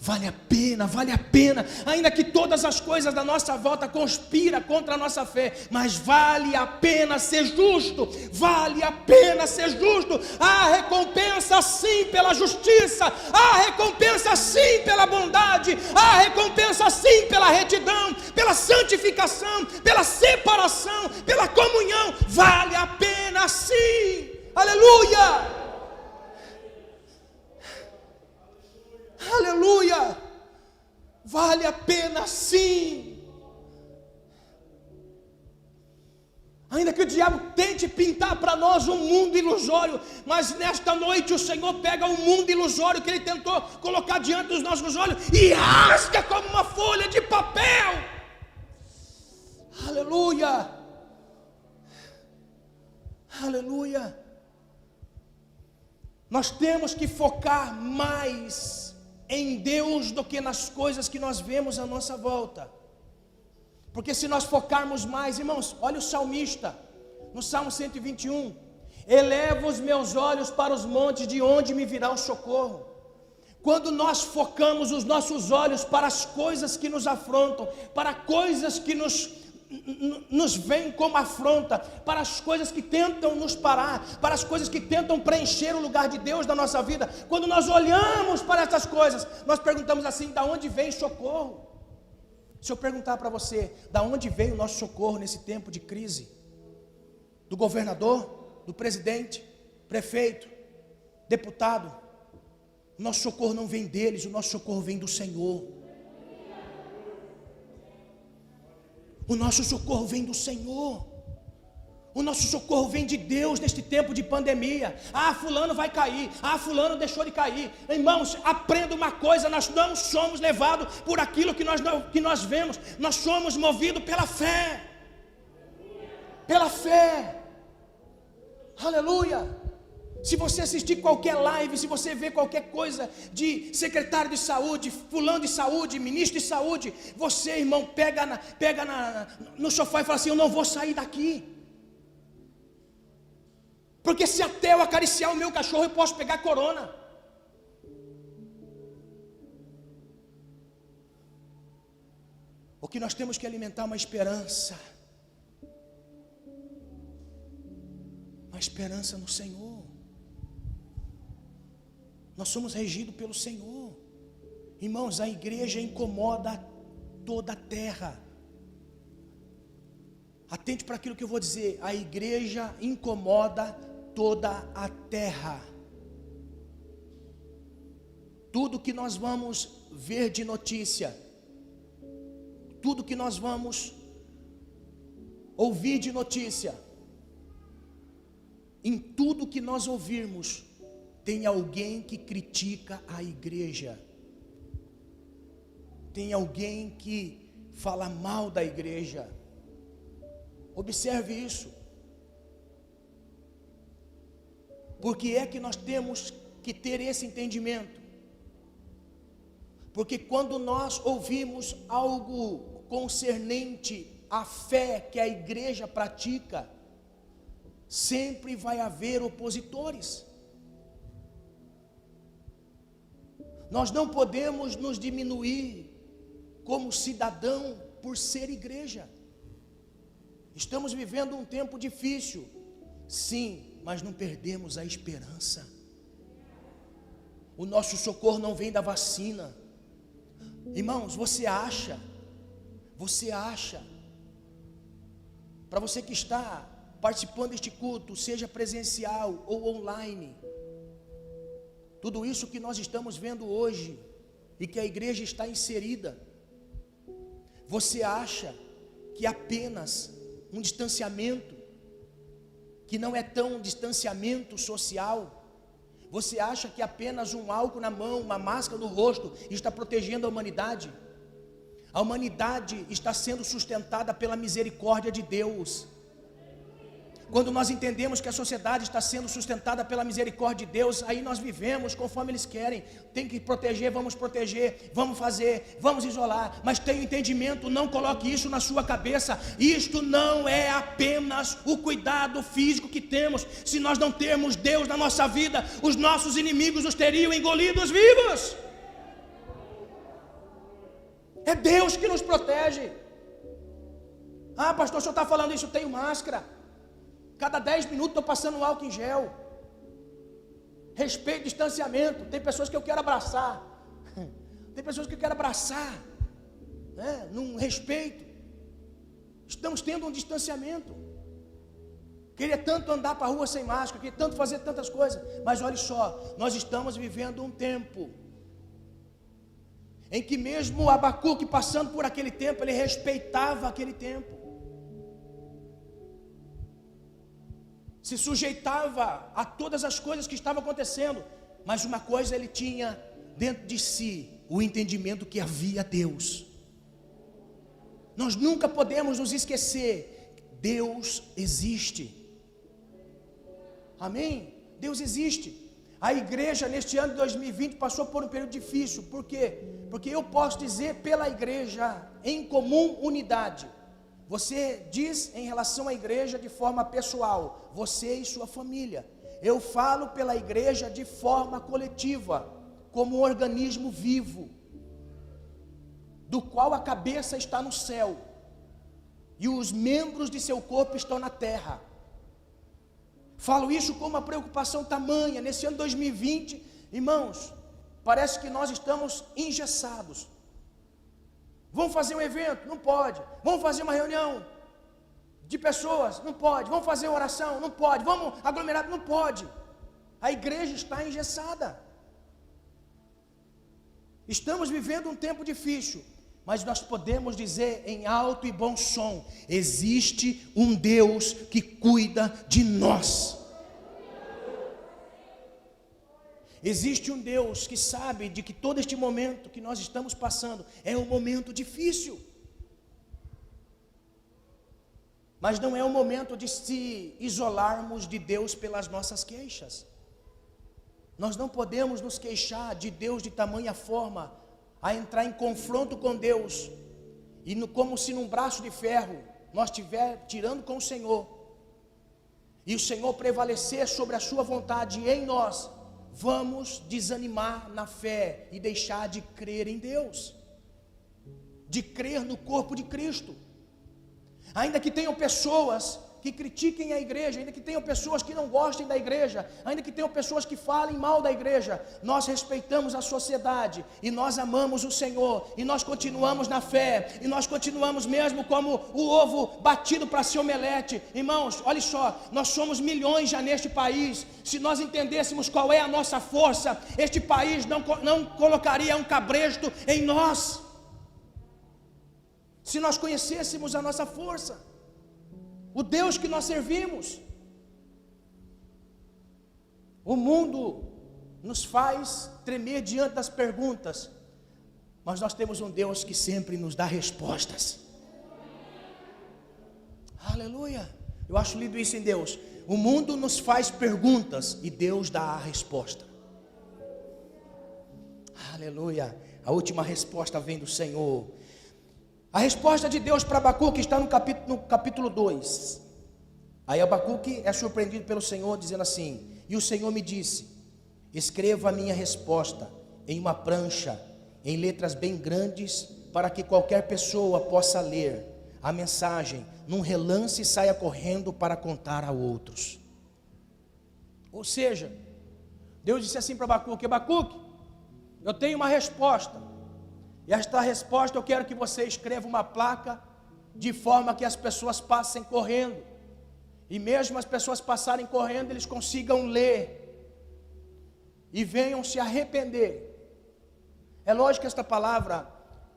Vale a pena, ainda que todas as coisas da nossa volta conspiram contra a nossa fé, mas vale a pena ser justo, vale a pena ser justo. Há recompensa sim pela justiça, há recompensa sim pela bondade, há recompensa sim pela retidão, pela santificação, pela separação, pela comunhão, vale a pena sim, aleluia. Aleluia, vale a pena sim. Ainda que o diabo tente pintar para nós um mundo ilusório, mas nesta noite o Senhor pega o mundo ilusório que Ele tentou colocar diante dos nossos olhos e rasga como uma folha de papel. Aleluia, aleluia. Nós temos que focar mais em Deus do que nas coisas que nós vemos à nossa volta. Porque se nós focarmos mais, irmãos, olha o salmista, no Salmo 121, eleva os meus olhos para os montes, de onde me virá o socorro. Quando nós focamos os nossos olhos para as coisas que nos afrontam, para coisas que nos vêm como afronta, para as coisas que tentam nos parar, para as coisas que tentam preencher o lugar de Deus na nossa vida, quando nós olhamos para essas coisas, nós perguntamos assim: da onde vem socorro? Se eu perguntar para você, da onde veio o nosso socorro nesse tempo de crise? Do governador, do presidente, prefeito, deputado? O nosso socorro não vem deles, o nosso socorro vem do Senhor. O nosso socorro vem do Senhor. O nosso socorro vem de Deus neste tempo de pandemia. Ah, fulano vai cair. Ah, fulano deixou de cair. Irmãos, aprenda uma coisa: nós não somos levados por aquilo que nós vemos. Nós somos movidos pela fé. Pela fé. Aleluia. Se você assistir qualquer live, se você ver qualquer coisa de secretário de saúde, fulano de saúde, ministro de saúde, você, irmão, pega no sofá e fala assim: eu não vou sair daqui. Porque se até eu acariciar o meu cachorro eu posso pegar corona. O que nós temos que alimentar é uma esperança. Uma esperança no Senhor. Nós somos regidos pelo Senhor. Irmãos, a igreja incomoda toda a terra. Atente para aquilo que eu vou dizer. A igreja incomoda toda a terra. Tudo que nós vamos ver de notícia, tudo que nós vamos ouvir de notícia, em tudo que nós ouvirmos, tem alguém que critica a igreja. Tem alguém que fala mal da igreja. Observe isso. Por que é que nós temos que ter esse entendimento? Porque quando nós ouvimos algo concernente à fé que a igreja pratica, sempre vai haver opositores. Nós não podemos nos diminuir como cidadão por ser igreja. Estamos vivendo um tempo difícil, sim, mas não perdemos a esperança. O nosso socorro não vem da vacina. Irmãos, você acha, para você que está participando deste culto, seja presencial ou online, tudo isso que nós estamos vendo hoje e que a igreja está inserida, você acha que apenas um distanciamento, que não é tão um distanciamento social, você acha que apenas um álcool na mão, uma máscara no rosto está protegendo a humanidade? A humanidade está sendo sustentada pela misericórdia de Deus. Quando nós entendemos que a sociedade está sendo sustentada pela misericórdia de Deus, aí nós vivemos conforme eles querem. Tem que proteger, vamos fazer, vamos isolar. Mas tenha entendimento, não coloque isso na sua cabeça. Isto não é apenas o cuidado físico que temos. Se nós não termos Deus na nossa vida, os nossos inimigos os teriam engolidos vivos. É Deus que nos protege. Ah, pastor, o senhor está falando isso, eu tenho máscara. Cada 10 minutos estou passando um álcool em gel. Respeito, distanciamento. Tem pessoas que eu quero abraçar. Tem pessoas que eu quero abraçar, né? Num respeito. Estamos tendo um distanciamento. Queria tanto andar para a rua sem máscara, queria tanto fazer tantas coisas. Mas olha só, nós estamos vivendo um tempo em que mesmo Abacuque passando por aquele tempo, ele respeitava aquele tempo. Se sujeitava a todas as coisas que estavam acontecendo. Mas uma coisa ele tinha dentro de si, o entendimento que havia Deus. Nós nunca podemos nos esquecer, Deus existe. Amém? Deus existe. A igreja neste ano de 2020 passou por um período difícil. Por quê? Porque eu posso dizer pela igreja em comum unidade. Você diz em relação à igreja de forma pessoal, você e sua família. Eu falo pela igreja de forma coletiva, como um organismo vivo, do qual a cabeça está no céu e os membros de seu corpo estão na terra. Falo isso com uma preocupação tamanha. Nesse ano 2020, irmãos, parece que nós estamos engessados. Vamos fazer um evento? Não pode. Vamos fazer uma reunião de pessoas? Não pode. Vamos fazer oração? Não pode. Vamos aglomerar? Não pode. A igreja está engessada. Estamos vivendo um tempo difícil, mas nós podemos dizer em alto e bom som: existe um Deus que cuida de nós. Existe um Deus que sabe de que todo este momento que nós estamos passando é um momento difícil. Mas não é o momento de se isolarmos de Deus pelas nossas queixas. Nós não podemos nos queixar de Deus de tamanha forma a entrar em confronto com Deus e como se num braço de ferro nós estiver tirando com o Senhor e o Senhor prevalecer sobre a sua vontade em nós. Vamos desanimar na fé e deixar de crer em Deus, de crer no corpo de Cristo. Ainda que tenham pessoas que critiquem a igreja, ainda que tenham pessoas que não gostem da igreja, ainda que tenham pessoas que falem mal da igreja, nós respeitamos a sociedade e nós amamos o Senhor e nós continuamos na fé e nós continuamos mesmo como o ovo batido para ser omelete. Irmãos, olha só, nós somos milhões já neste país. Se nós entendêssemos qual é a nossa força, este país não colocaria um cabresto em nós. Se nós conhecêssemos a nossa força, o Deus que nós servimos. O mundo nos faz tremer diante das perguntas, mas nós temos um Deus que sempre nos dá respostas. Aleluia. Eu acho lindo isso em Deus. O mundo nos faz perguntas e Deus dá a resposta. Aleluia. A última resposta vem do Senhor. A resposta de Deus para Abacuque está no capítulo 2. Aí Abacuque é surpreendido pelo Senhor dizendo assim: e o Senhor me disse: escreva a minha resposta em uma prancha, em letras bem grandes, para que qualquer pessoa possa ler a mensagem num relance e saia correndo para contar a outros. Ou seja, Deus disse assim para Abacuque: Abacuque, eu tenho uma resposta. E esta resposta eu quero que você escreva uma placa, de forma que as pessoas passem correndo. E mesmo as pessoas passarem correndo, eles consigam ler. E venham se arrepender. É lógico que esta palavra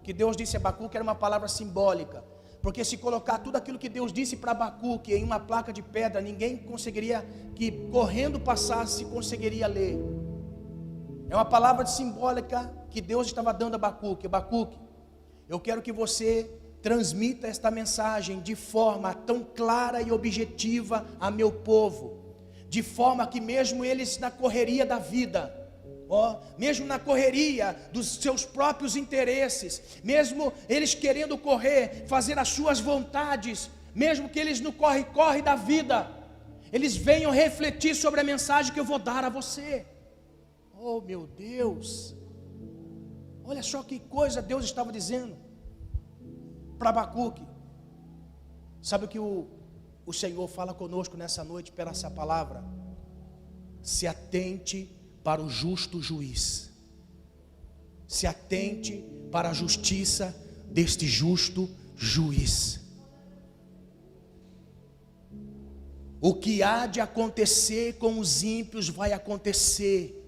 que Deus disse a Abacuque era uma palavra simbólica. Porque se colocar tudo aquilo que Deus disse para Abacuque em uma placa de pedra, ninguém conseguiria, que correndo passasse, conseguiria ler. É uma palavra simbólica que Deus estava dando a Abacuque. Abacuque, eu quero que você transmita esta mensagem de forma tão clara e objetiva a meu povo, de forma que mesmo eles na correria da vida, mesmo na correria dos seus próprios interesses, mesmo eles querendo correr, fazer as suas vontades, mesmo que eles no corre-corre da vida, eles venham refletir sobre a mensagem que eu vou dar a você. Oh meu Deus, olha só que coisa Deus estava dizendo. para Abacuque. Sabe o que o Senhor fala conosco nessa noite, pela essa palavra? Se atente para o justo juiz. Se atente para a justiça deste justo juiz. O que há de acontecer com os ímpios vai acontecer.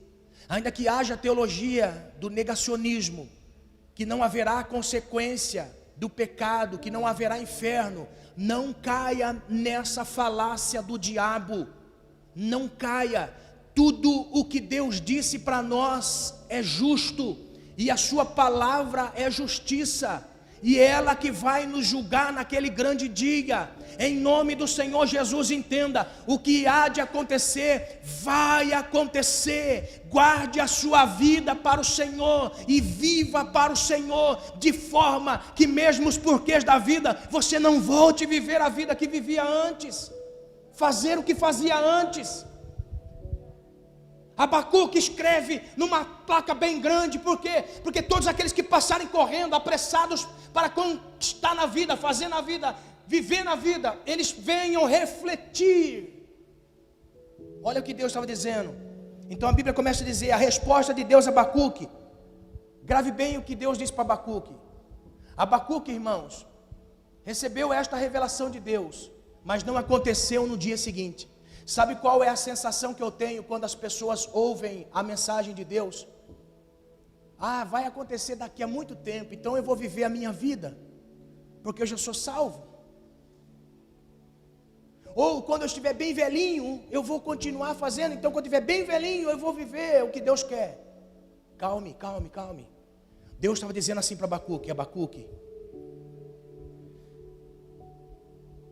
Ainda que haja teologia do negacionismo, que não haverá consequência do pecado, que não haverá inferno, não caia nessa falácia do diabo. Não caia. Tudo o que Deus disse para nós é justo, e a sua palavra é justiça, e ela que vai nos julgar naquele grande dia. Em nome do Senhor Jesus, entenda: o que há de acontecer, vai acontecer. Guarde a sua vida para o Senhor e viva para o Senhor, de forma que mesmo os porquês da vida, você não volte a viver a vida que vivia antes, fazer o que fazia antes. Abacuque escreve numa placa bem grande, por quê? Porque todos aqueles que passarem correndo, apressados para conquistar na vida, fazer na vida, viver na vida, eles venham refletir. Olha o que Deus estava dizendo. Então a Bíblia começa a dizer a resposta de Deus a Abacuque. Grave bem o que Deus disse para Abacuque. Abacuque, irmãos, recebeu esta revelação de Deus, mas não aconteceu no dia seguinte. Sabe qual é a sensação que eu tenho quando as pessoas ouvem a mensagem de Deus? Ah, vai acontecer daqui a muito tempo, então eu vou viver a minha vida, porque eu já sou salvo. Ou quando eu estiver bem velhinho, eu vou continuar fazendo, então quando eu estiver bem velhinho, eu vou viver o que Deus quer. Calme, calme, calme. Deus estava dizendo assim para Abacuque: Abacuque,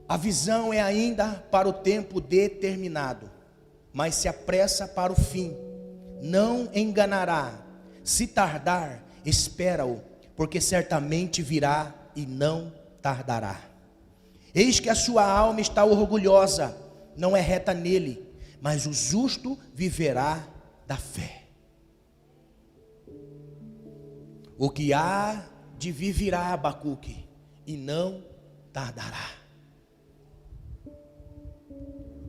a visão é ainda para o tempo determinado, mas se apressa para o fim. Não enganará. Se tardar, espera-o, porque certamente virá e não tardará. Eis que a sua alma está orgulhosa, não é reta nele, mas o justo viverá da fé. O que há de vir virá, Abacuque, e não tardará.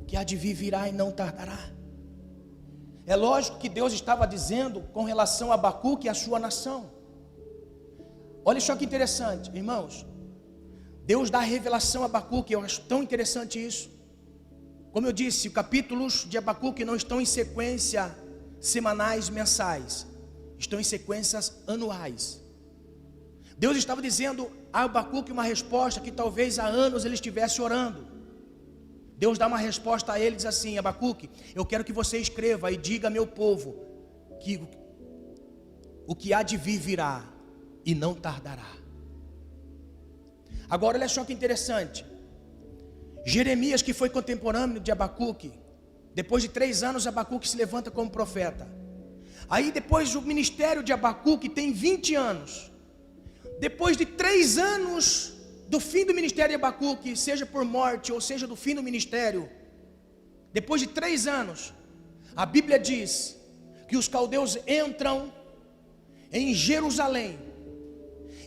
Que há de vir virá e não tardará. É lógico que Deus estava dizendo com relação a Abacuque e a sua nação. Olha só que interessante, irmãos. Deus dá a revelação a Abacuque, eu acho tão interessante isso. Como eu disse, os capítulos de Abacuque não estão em sequência semanais, mensais, estão em sequências anuais. Deus estava dizendo a Abacuque uma resposta que talvez há anos ele estivesse orando. Deus dá uma resposta a ele, diz assim: Abacuque, eu quero que você escreva e diga a meu povo que o que há de vir virá e não tardará. Agora olha só que interessante. Jeremias, que foi contemporâneo de Abacuque, depois de 3 anos Abacuque se levanta como profeta. Aí depois o ministério de Abacuque tem 20 anos. Depois de 3 anos do fim do ministério de Abacuque, seja por morte ou seja do fim do ministério, depois de 3 anos, a Bíblia diz que os caldeus entram em Jerusalém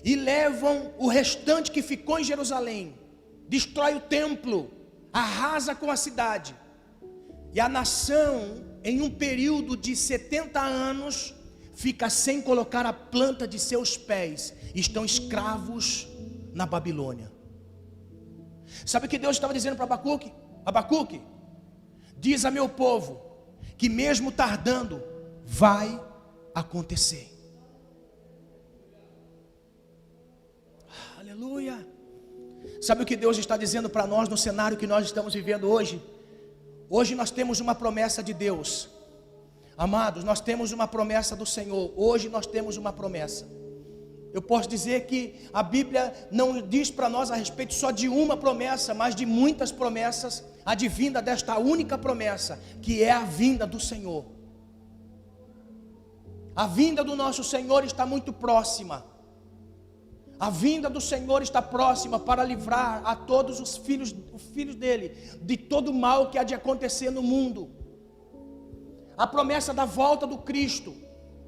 e levam o restante que ficou em Jerusalém, destrói o templo, arrasa com a cidade, e a nação, em um período de 70 anos, fica sem colocar a planta de seus pés, estão escravos na Babilônia. Sabe o que Deus estava dizendo para Abacuque? Abacuque, diz a meu povo que mesmo tardando, vai acontecer. Aleluia. Sabe o que Deus está dizendo para nós no cenário que nós estamos vivendo hoje? Hoje nós temos uma promessa de Deus. Amados, nós temos uma promessa do Senhor. Hoje nós temos uma promessa. Eu posso dizer que a Bíblia não diz para nós a respeito só de uma promessa, mas de muitas promessas, advinda desta única promessa, que é a vinda do Senhor. A vinda do nosso Senhor está muito próxima. A vinda do Senhor está próxima para livrar a todos os filhos dele de todo o mal que há de acontecer no mundo. A promessa da volta do Cristo,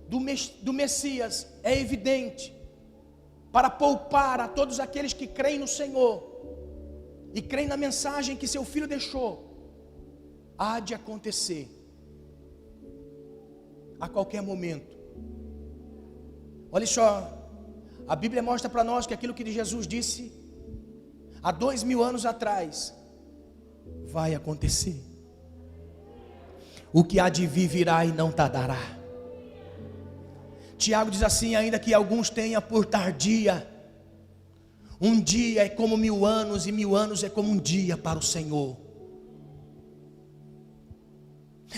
do Messias, é evidente. para poupar a todos aqueles que creem no Senhor e creem na mensagem que seu Filho deixou, há de acontecer a qualquer momento. Olha só, a Bíblia mostra para nós que aquilo que Jesus disse há 2000 anos atrás vai acontecer. O que há de vir virá e não tardará. Tiago diz assim: ainda que alguns tenham por tardia, um dia é como 1000 anos, e 1000 anos é como um dia para o Senhor.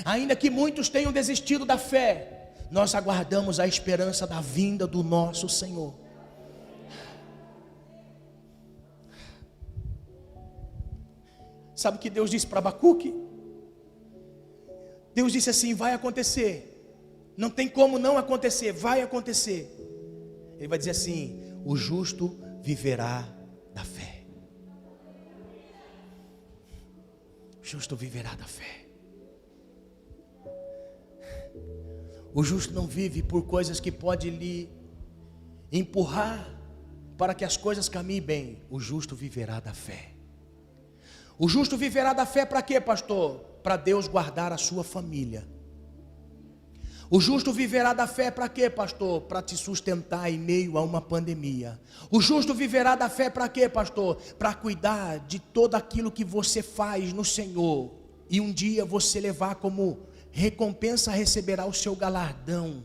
Ainda que muitos tenham desistido da fé, nós aguardamos a esperança da vinda do nosso Senhor. Sabe o que Deus disse para Abacuque? Deus disse assim: vai acontecer. Não tem como não acontecer, vai acontecer. Ele vai dizer assim: o justo viverá da fé. O justo viverá da fé. O justo não vive por coisas que pode lhe empurrar para que as coisas caminhem bem. O justo viverá da fé. O justo viverá da fé para quê, pastor? Para Deus guardar a sua família. O justo viverá da fé para quê, pastor? Para te sustentar em meio a uma pandemia. O justo viverá da fé para quê, pastor? Para cuidar de todo aquilo que você faz no Senhor. E um dia você levar como recompensa, receberá o seu galardão.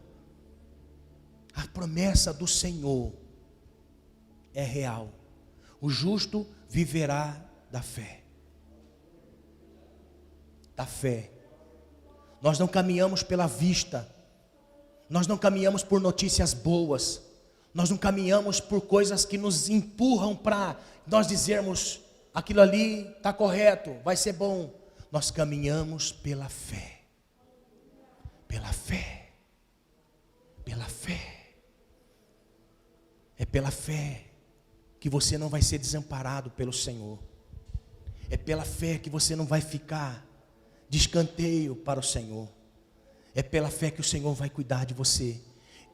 A promessa do Senhor é real. O justo viverá da fé. Da fé. Nós não caminhamos pela vista. Nós não caminhamos por notícias boas. Nós não caminhamos por coisas que nos empurram para nós dizermos: aquilo ali está correto, vai ser bom. Nós caminhamos pela fé. Pela fé. Pela fé. É pela fé que você não vai ser desamparado pelo Senhor. É pela fé que você não vai ficar de escanteio para o Senhor. É pela fé que o Senhor vai cuidar de você.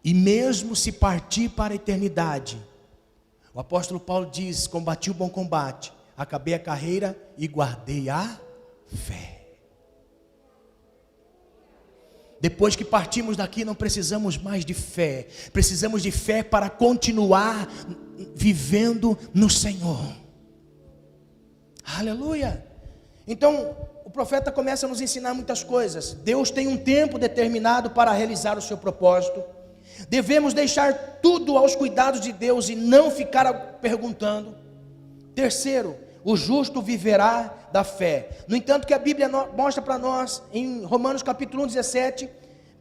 E mesmo se partir para a eternidade, o apóstolo Paulo diz: combati o bom combate, acabei a carreira e guardei a fé. Depois que partimos daqui, não precisamos mais de fé. Precisamos de fé para continuar vivendo no Senhor. Aleluia. Então, o profeta começa a nos ensinar muitas coisas. Deus tem um tempo determinado para realizar o seu propósito. Devemos deixar tudo aos cuidados de Deus e não ficar perguntando. Terceiro, o justo viverá da fé. No entanto, que a Bíblia mostra para nós em Romanos capítulo 1, 17,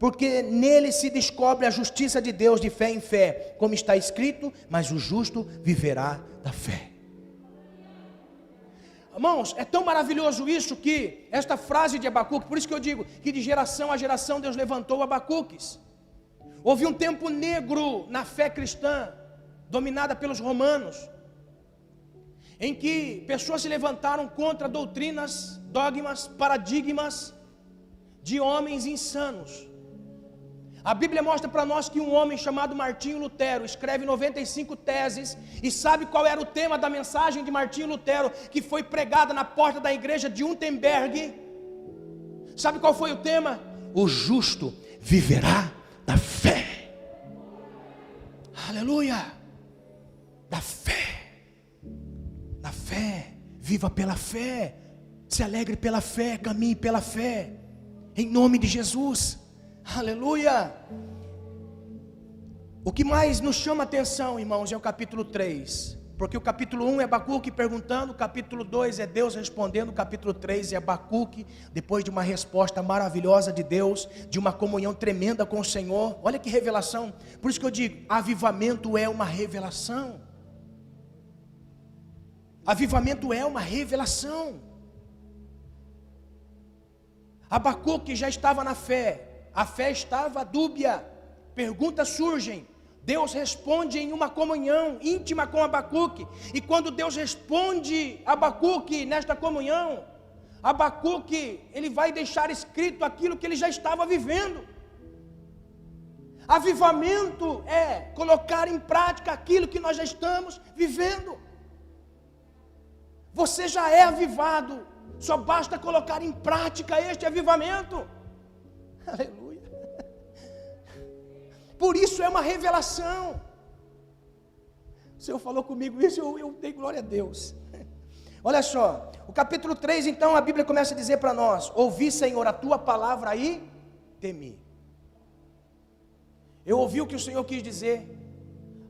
porque nele se descobre a justiça de Deus de fé em fé, como está escrito: mas o justo viverá da fé. Irmãos, é tão maravilhoso isso, que esta frase de Abacuque, por isso que eu digo que de geração a geração Deus levantou Abacuques. Houve um tempo negro na fé cristã, dominada pelos romanos, em que pessoas se levantaram contra doutrinas, dogmas, paradigmas de homens insanos. A Bíblia mostra para nós que um homem chamado Martinho Lutero escreve 95 teses. E sabe qual era o tema da mensagem de Martinho Lutero, que foi pregada na porta da igreja de Wittenberg? Sabe qual foi o tema? O justo viverá da fé. Aleluia. Da fé. Da fé. Viva pela fé. Se alegre pela fé. Caminhe pela fé. Em nome de Jesus. Aleluia. O que mais nos chama a atenção, irmãos, é o capítulo 3. Porque o capítulo 1 é Abacuque perguntando, o capítulo 2 é Deus respondendo, o capítulo 3 é Abacuque, depois de uma resposta maravilhosa de Deus, de uma comunhão tremenda com o Senhor. Olha que revelação. Por isso que eu digo, avivamento é uma revelação. Avivamento é uma revelação. Abacuque já estava na fé. A fé estava dúbia. Perguntas surgem. Deus responde em uma comunhão íntima com Abacuque. E quando Deus responde a Abacuque nesta comunhão, Abacuque, ele vai deixar escrito aquilo que ele já estava vivendo. Avivamento é colocar em prática aquilo que nós já estamos vivendo. Você já é avivado, só basta colocar em prática este avivamento. Aleluia. Por isso é uma revelação. O Senhor falou comigo isso, eu dei glória a Deus. Olha só, o capítulo 3, então, a Bíblia começa a dizer para nós: ouvi, Senhor, a tua palavra e temi. Eu ouvi o que o Senhor quis dizer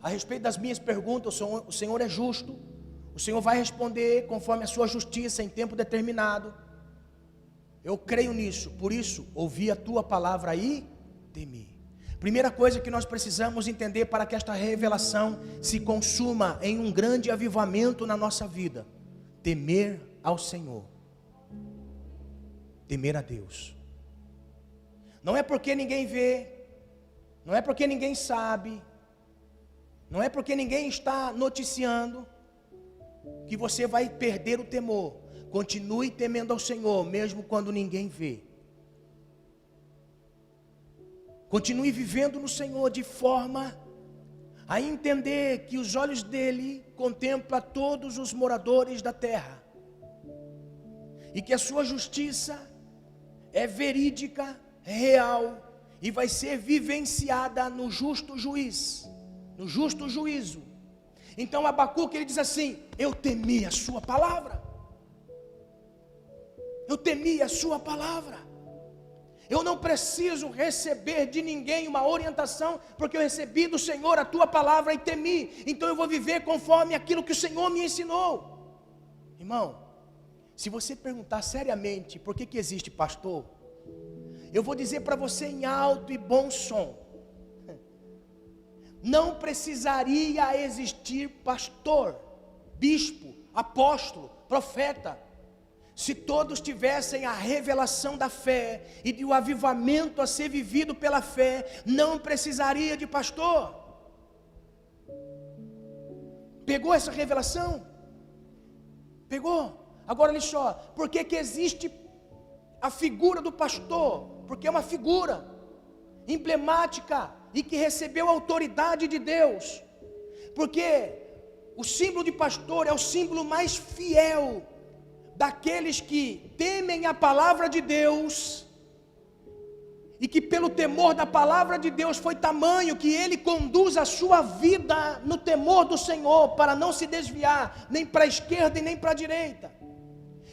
a respeito das minhas perguntas. O Senhor é justo, o Senhor vai responder conforme a sua justiça em tempo determinado. Eu creio nisso, por isso, ouvi a tua palavra e temi. Primeira coisa que nós precisamos entender para que esta revelação se consuma em um grande avivamento na nossa vida: temer ao Senhor, temer a Deus. Não é porque ninguém vê, não é porque ninguém sabe, não é porque ninguém está noticiando que você vai perder o temor. Continue temendo ao Senhor, mesmo quando ninguém vê. Continue vivendo no Senhor de forma a entender que os olhos dele contemplam todos os moradores da terra, e que a sua justiça é verídica, real, e vai ser vivenciada no justo juiz, no justo juízo. Então Abacuque, ele diz assim: eu temi a sua palavra, eu temi a sua palavra. Eu não preciso receber de ninguém uma orientação, porque eu recebi do Senhor a tua palavra e temi. Então eu vou viver conforme aquilo que o Senhor me ensinou. Irmão, se você perguntar seriamente por que existe pastor, eu vou dizer para você em alto e bom som: não precisaria existir pastor, bispo, apóstolo, profeta, se todos tivessem a revelação da fé e do avivamento a ser vivido pela fé. Não precisaria de pastor. Pegou essa revelação? Pegou? Agora olha só, por que existe a figura do pastor? Porque é uma figura emblemática e que recebeu a autoridade de Deus. Porque o símbolo de pastor é o símbolo mais fiel daqueles que temem a palavra de Deus, e que pelo temor da palavra de Deus foi tamanho que ele conduz a sua vida no temor do Senhor, para não se desviar nem para a esquerda e nem para a direita.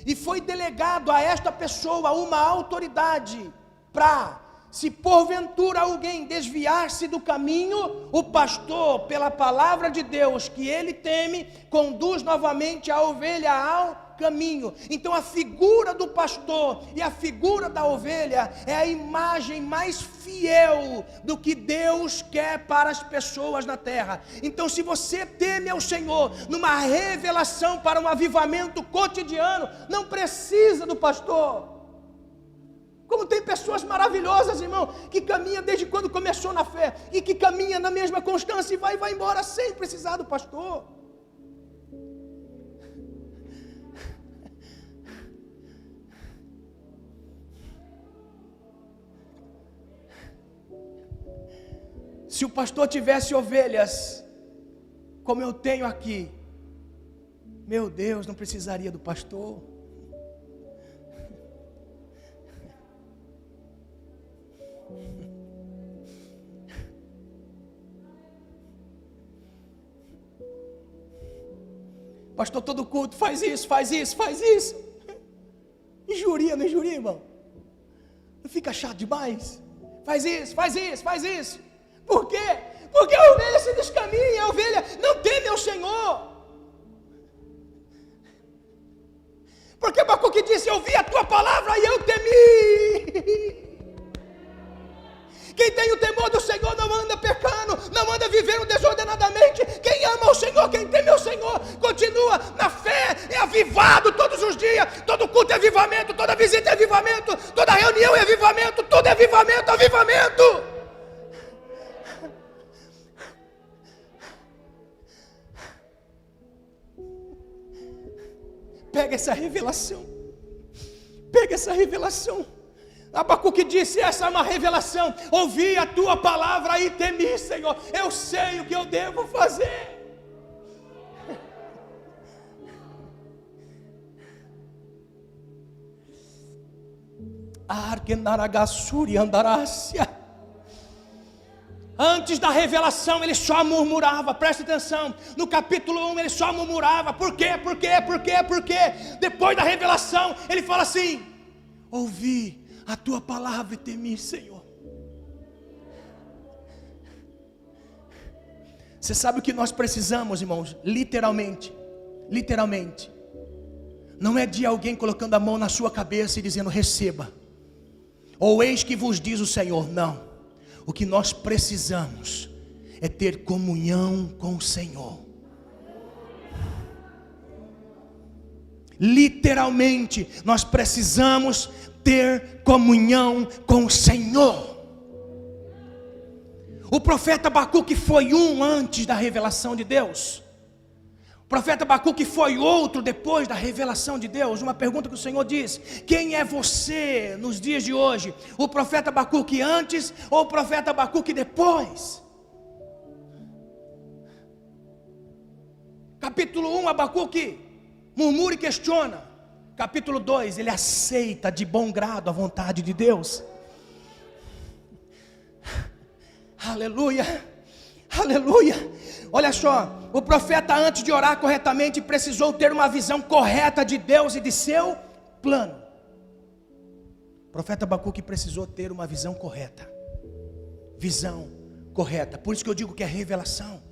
E foi delegado a esta pessoa uma autoridade para, se porventura alguém desviar-se do caminho, o pastor, pela palavra de Deus que ele teme, conduz novamente a ovelha ao caminho. Então a figura do pastor e a figura da ovelha é a imagem mais fiel do que Deus quer para as pessoas na terra. Então, se você teme ao Senhor numa revelação para um avivamento cotidiano, não precisa do pastor. Como tem pessoas maravilhosas, irmão, que caminham desde quando começou na fé, e que caminha na mesma constância e vai embora sem precisar do pastor. Se o pastor tivesse ovelhas como eu tenho aqui, meu Deus, não precisaria do pastor. Pastor, todo culto faz isso, faz isso, faz isso. Injuria, não injuria, irmão? Não fica chato demais? Faz isso, faz isso, faz isso. Por quê? Porque a ovelha se descaminha, a ovelha não teme ao Senhor. Porque Abacuque disse: eu vi a tua palavra e eu temi. Quem tem o temor do Senhor não anda pecando, não anda vivendo desordenadamente. Quem ama o Senhor, quem teme ao Senhor, continua na fé, é avivado todos os dias. Todo culto é avivamento, toda visita é avivamento, toda reunião é avivamento, tudo é avivamento, avivamento. Pega essa revelação. Pega essa revelação. Abacuque disse: essa é uma revelação. Ouvi a tua palavra e temi, Senhor. Eu sei o que eu devo fazer. Arkenaragassuri andarácia. Antes da revelação ele só murmurava, preste atenção. No capítulo 1 ele só murmurava. Por quê? Por quê? Por quê? Por quê? Depois da revelação ele fala assim: ouvi a tua palavra e temi, Senhor. Você sabe o que nós precisamos, irmãos? Literalmente, não é de alguém colocando a mão na sua cabeça e dizendo: receba, ou eis que vos diz o Senhor. Não. O que nós precisamos é ter comunhão com o Senhor. Literalmente, nós precisamos ter comunhão com o Senhor. O profeta Abacuque foi um antes da revelação de Deus. O profeta Abacuque foi outro depois da revelação de Deus. Uma pergunta que o Senhor diz: quem é você nos dias de hoje? O profeta Abacuque antes ou o profeta Abacuque depois? Capítulo 1, Abacuque murmura e questiona. Capítulo 2, ele aceita de bom grado a vontade de Deus. Aleluia, aleluia. Olha só, o profeta antes de orar corretamente precisou ter uma visão correta de Deus e de seu plano. O profeta Abacuque precisou ter uma visão correta. Visão correta. Por isso que eu digo que é revelação.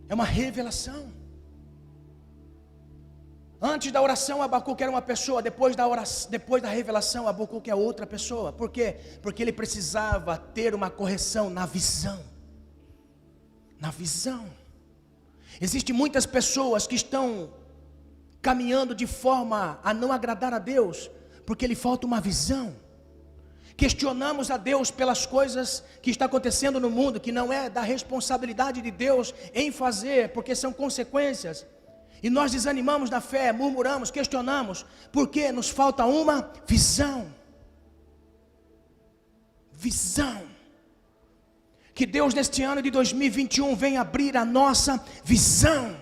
É uma revelação. Antes da oração, Abacuque era uma pessoa. Depois da revelação, Abacuque é outra pessoa. Por quê? Porque ele precisava ter uma correção na visão. Na visão. Existem muitas pessoas que estão caminhando de forma a não agradar a Deus, porque lhe falta uma visão. Questionamos a Deus pelas coisas que estão acontecendo no mundo, que não é da responsabilidade de Deus em fazer, porque são consequências. E nós desanimamos na fé, murmuramos, questionamos, porque nos falta uma visão. Visão. Que Deus neste ano de 2021 venha abrir a nossa visão.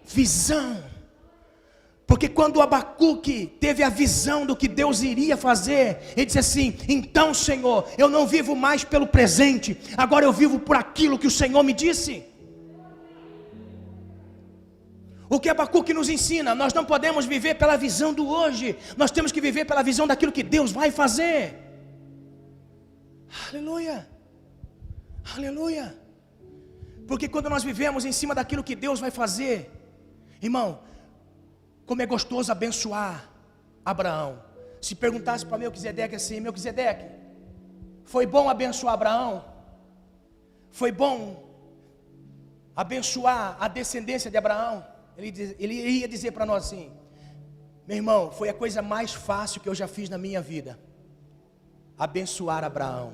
Visão. Porque quando Abacuque teve a visão do que Deus iria fazer, ele disse assim: então, Senhor, eu não vivo mais pelo presente, agora eu vivo por aquilo que o Senhor me disse. O que Abacuque nos ensina? Nós não podemos viver pela visão do hoje, nós temos que viver pela visão daquilo que Deus vai fazer. Aleluia, aleluia. Porque quando nós vivemos em cima daquilo que Deus vai fazer, irmão, como é gostoso abençoar Abraão. Se perguntasse para Melquisedeque assim: Melquisedeque, foi bom abençoar Abraão? Foi bom abençoar a descendência de Abraão? Ele ia dizer para nós assim: meu irmão, foi a coisa mais fácil que eu já fiz na minha vida, abençoar Abraão.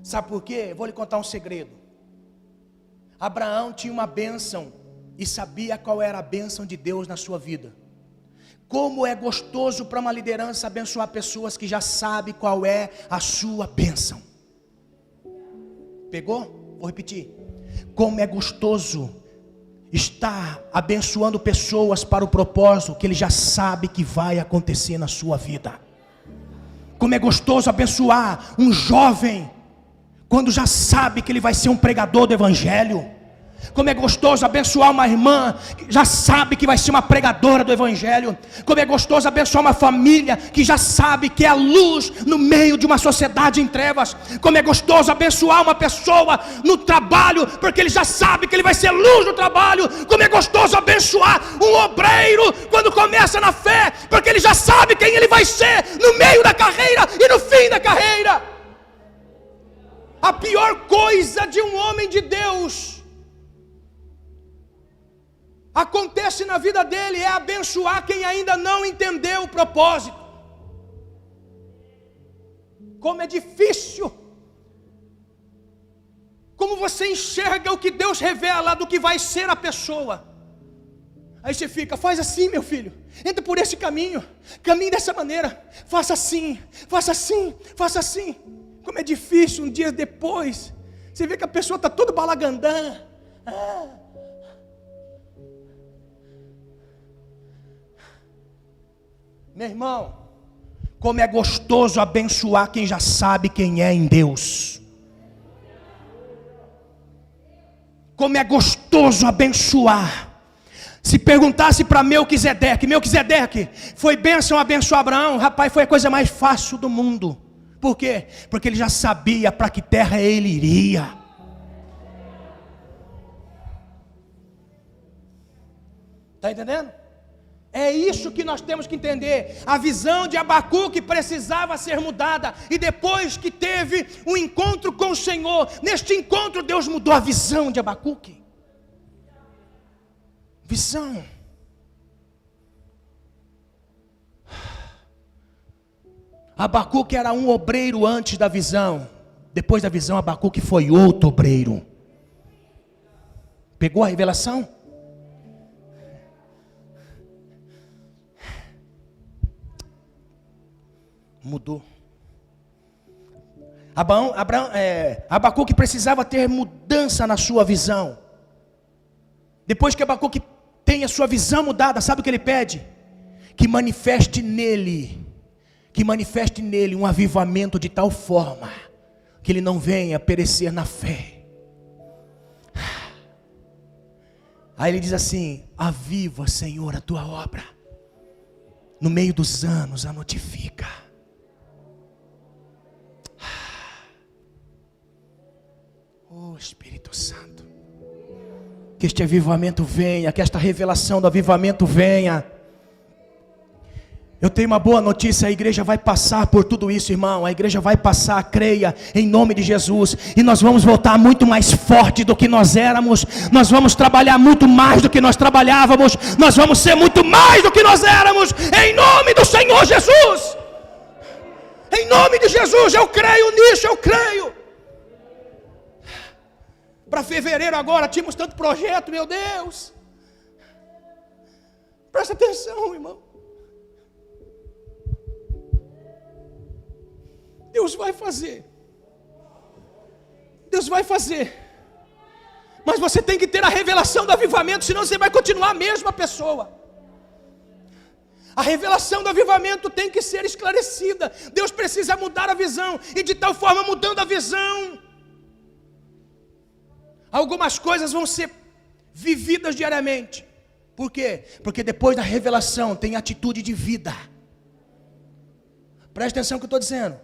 Sabe por quê? Vou lhe contar um segredo. Abraão tinha uma bênção e sabia qual era a bênção de Deus na sua vida. Como é gostoso para uma liderança abençoar pessoas que já sabem qual é a sua bênção. Pegou? Vou repetir. Como é gostoso estar abençoando pessoas para o propósito que ele já sabe que vai acontecer na sua vida. Como é gostoso abençoar um jovem quando já sabe que ele vai ser um pregador do evangelho. Como é gostoso abençoar uma irmã que já sabe que vai ser uma pregadora do evangelho. Como é gostoso abençoar uma família que já sabe que é a luz no meio de uma sociedade em trevas. Como é gostoso abençoar uma pessoa no trabalho, porque ele já sabe que ele vai ser luz no trabalho. Como é gostoso abençoar um obreiro quando começa na fé, porque ele já sabe quem ele vai ser no meio da carreira e no fim da carreira. A pior coisa de um homem de Deus acontece na vida dele é abençoar quem ainda não entendeu o propósito. Como é difícil. Como você enxerga o que Deus revela do que vai ser a pessoa. Aí você fica, faz assim, meu filho, entra por esse caminho, caminhe dessa maneira, faça assim, faça assim, faça assim. Como é difícil um dia depois, você vê que a pessoa está toda balagandã. Meu irmão, como é gostoso abençoar quem já sabe quem é em Deus. Como é gostoso abençoar. Se perguntasse para Melquisedeque, foi bênção abençoar Abraão? Rapaz, foi a coisa mais fácil do mundo. Por quê? Porque ele já sabia para que terra ele iria. Está entendendo? É isso que nós temos que entender. A visão de Abacuque precisava ser mudada. E depois que teve um encontro com o Senhor, neste encontro Deus mudou a visão de Abacuque. Visão. Abacuque era um obreiro antes da visão. Depois da visão, Abacuque foi outro obreiro. Pegou a revelação? Mudou. Abacuque precisava ter mudança na sua visão. Depois que Abacuque tem a sua visão mudada, sabe o que ele pede? Que manifeste nele um avivamento de tal forma que ele não venha perecer na fé. Aí ele diz assim: aviva, Senhor, a tua obra, no meio dos anos a notifica. Oh Espírito Santo, que este avivamento venha, que esta revelação do avivamento venha. Eu tenho uma boa notícia, a igreja vai passar por tudo isso, irmão. A igreja vai passar, creia, em nome de Jesus. E nós vamos voltar muito mais forte do que nós éramos. Nós vamos trabalhar muito mais do que nós trabalhávamos. Nós vamos ser muito mais do que nós éramos, em nome do Senhor Jesus. Em nome de Jesus, eu creio nisso, eu creio. Para fevereiro agora, tínhamos tanto projeto, meu Deus. Presta atenção, irmão. Deus vai fazer. Deus vai fazer. Mas você tem que ter a revelação do avivamento, senão você vai continuar a mesma pessoa. A revelação do avivamento tem que ser esclarecida. Deus precisa mudar a visão. E de tal forma, mudando a visão, algumas coisas vão ser vividas diariamente. Por quê? Porque depois da revelação tem atitude de vida. Presta atenção no que eu estou dizendo.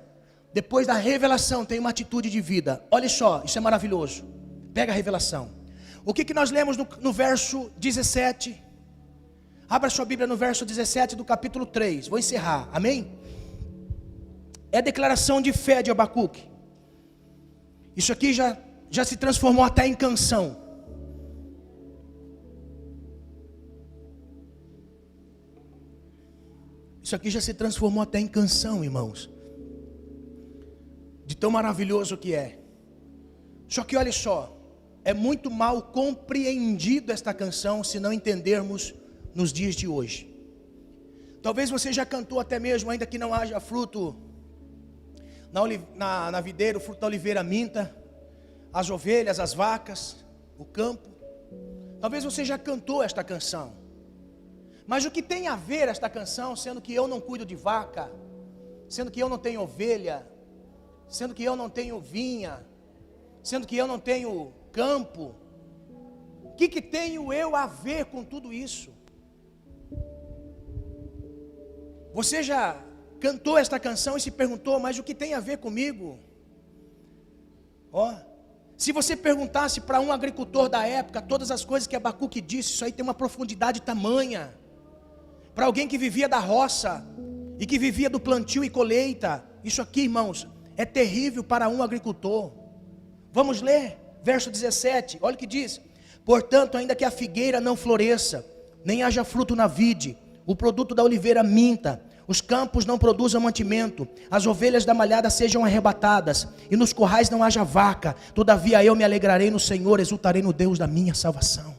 Depois da revelação tem uma atitude de vida. Olha só, isso é maravilhoso. Pega a revelação. O que nós lemos no verso 17? Abra sua Bíblia no verso 17 do capítulo 3. Vou encerrar, amém? É a declaração de fé de Abacuque. Isso aqui já se transformou até em canção. Isso aqui já se transformou até em canção, irmãos. De tão maravilhoso que é. Só que olha só, é muito mal compreendido esta canção se não entendermos nos dias de hoje. Talvez você já cantou até mesmo, ainda que não haja fruto na videira, o fruto da oliveira minta, as ovelhas, as vacas, o campo. Talvez você já cantou esta canção. Mas o que tem a ver esta canção, sendo que eu não cuido de vaca, sendo que eu não tenho ovelha, sendo que eu não tenho vinha, sendo que eu não tenho campo, o que tenho eu a ver com tudo isso? Você já cantou esta canção e se perguntou, mas o que tem a ver comigo? Se você perguntasse para um agricultor da época, todas as coisas que Abacuque disse, isso aí tem uma profundidade tamanha. Para alguém que vivia da roça, e que vivia do plantio e colheita, isso aqui, irmãos, é terrível para um agricultor. Vamos ler, verso 17, olha o que diz: portanto, ainda que a figueira não floresça, nem haja fruto na vide, o produto da oliveira minta, os campos não produzam mantimento, as ovelhas da malhada sejam arrebatadas, e nos currais não haja vaca, todavia eu me alegrarei no Senhor, exultarei no Deus da minha salvação.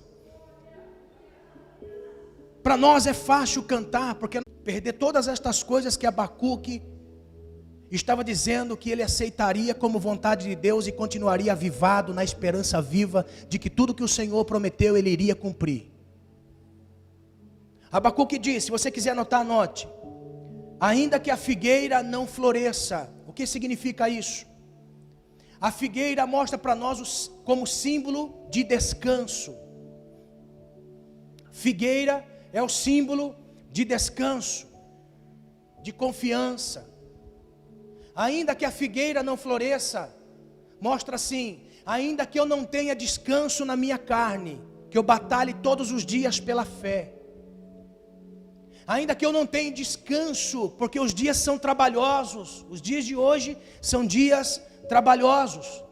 Para nós é fácil cantar, porque perder todas estas coisas que Abacuque estava dizendo que ele aceitaria como vontade de Deus e continuaria avivado na esperança viva de que tudo que o Senhor prometeu ele iria cumprir. Abacuque diz, se você quiser anotar, anote: ainda que a figueira não floresça. O que significa isso? A figueira mostra para nós como símbolo de descanso. Figueira é o símbolo de descanso, de confiança. Ainda que a figueira não floresça, mostra assim: ainda que eu não tenha descanso na minha carne, que eu batalhe todos os dias pela fé. Ainda que eu não tenha descanso, porque os dias são trabalhosos, os dias de hoje são dias trabalhosos.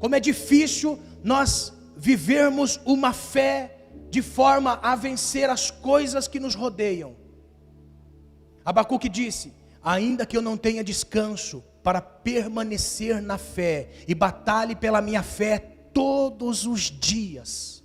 Como é difícil nós vivermos uma fé de forma a vencer as coisas que nos rodeiam. Abacuque disse: ainda que eu não tenha descanso para permanecer na fé e batalhe pela minha fé todos os dias.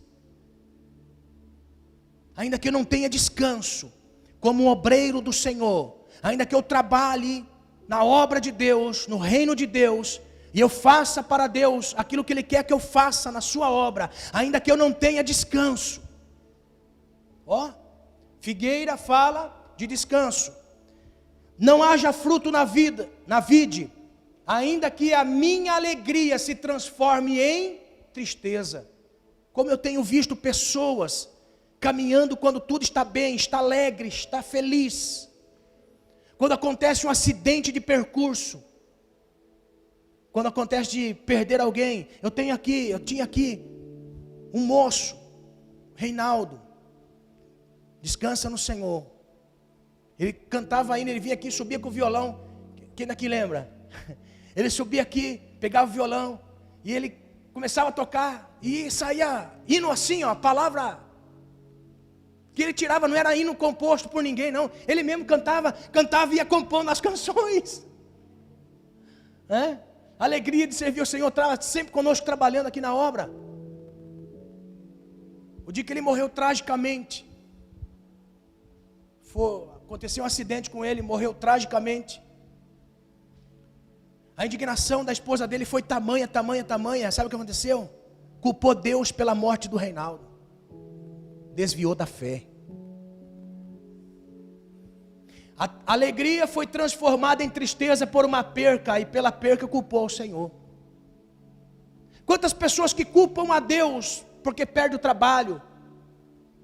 Ainda que eu não tenha descanso como um obreiro do Senhor, ainda que eu trabalhe na obra de Deus, no reino de Deus, e eu faça para Deus aquilo que Ele quer que eu faça na sua obra, ainda que eu não tenha descanso. Ó, figueira fala de descanso. Não haja fruto na vide, ainda que a minha alegria se transforme em tristeza. Como eu tenho visto pessoas caminhando quando tudo está bem, está alegre, está feliz. Quando acontece um acidente de percurso, quando acontece de perder alguém, eu tinha aqui um moço, Reinaldo, descansa no Senhor. Ele cantava ainda, ele vinha aqui, subia com o violão. Quem daqui lembra? Ele subia aqui, pegava o violão e ele começava a tocar e saía hino assim, ó, a palavra que ele tirava não era hino composto por ninguém, não. Ele mesmo cantava e ia compondo as canções. A alegria de servir o Senhor estava sempre conosco trabalhando aqui na obra. O dia que ele morreu tragicamente, aconteceu um acidente com ele, morreu tragicamente. A indignação da esposa dele foi tamanha. Sabe o que aconteceu? Culpou Deus pela morte do Reinaldo. Desviou da fé. A alegria foi transformada em tristeza por uma perca, e pela perca culpou o Senhor. Quantas pessoas que culpam a Deus porque perde o trabalho,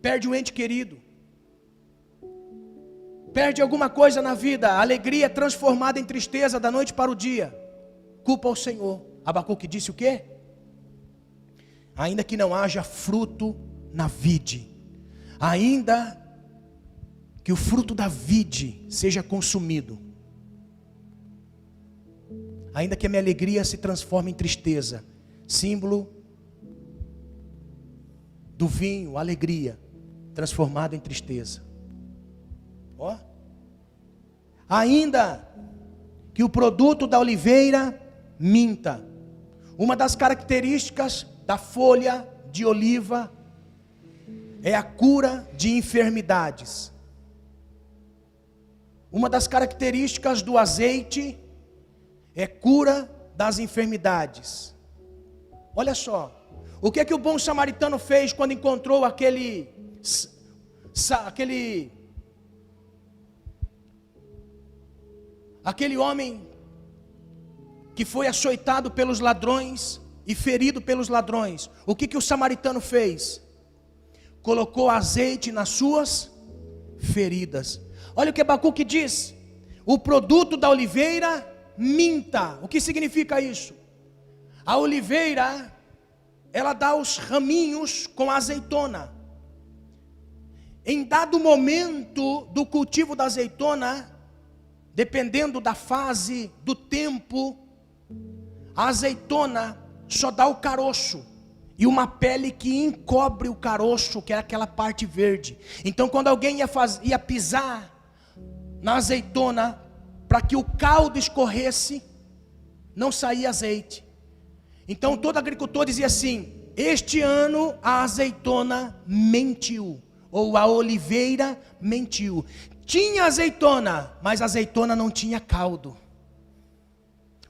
perde o ente querido, perde alguma coisa na vida, a alegria é transformada em tristeza da noite para o dia, culpa o Senhor. Abacuque disse o quê? Ainda que não haja fruto na vide, ainda que o fruto da vide seja consumido, ainda que a minha alegria se transforme em tristeza, símbolo do vinho, alegria, transformado em tristeza. Ó, ainda que o produto da oliveira minta. Uma das características da folha de oliva é a cura de enfermidades. Uma das características do azeite é cura das enfermidades. Olha só, o que é que o bom samaritano fez quando encontrou aquele homem que foi açoitado pelos ladrões e ferido pelos ladrões? O que o samaritano fez? Colocou azeite nas suas feridas. Olha o que Abacuque diz: o produto da oliveira minta. O que significa isso? A oliveira, ela dá os raminhos com a azeitona. Em dado momento do cultivo da azeitona, dependendo da fase, do tempo, a azeitona só dá o caroço e uma pele que encobre o caroço, que é aquela parte verde. Então quando alguém ia pisar na azeitona, para que o caldo escorresse, não saía azeite. Então todo agricultor dizia assim: este ano a azeitona mentiu. ou a oliveira mentiu. Tinha azeitona, mas a azeitona não tinha caldo.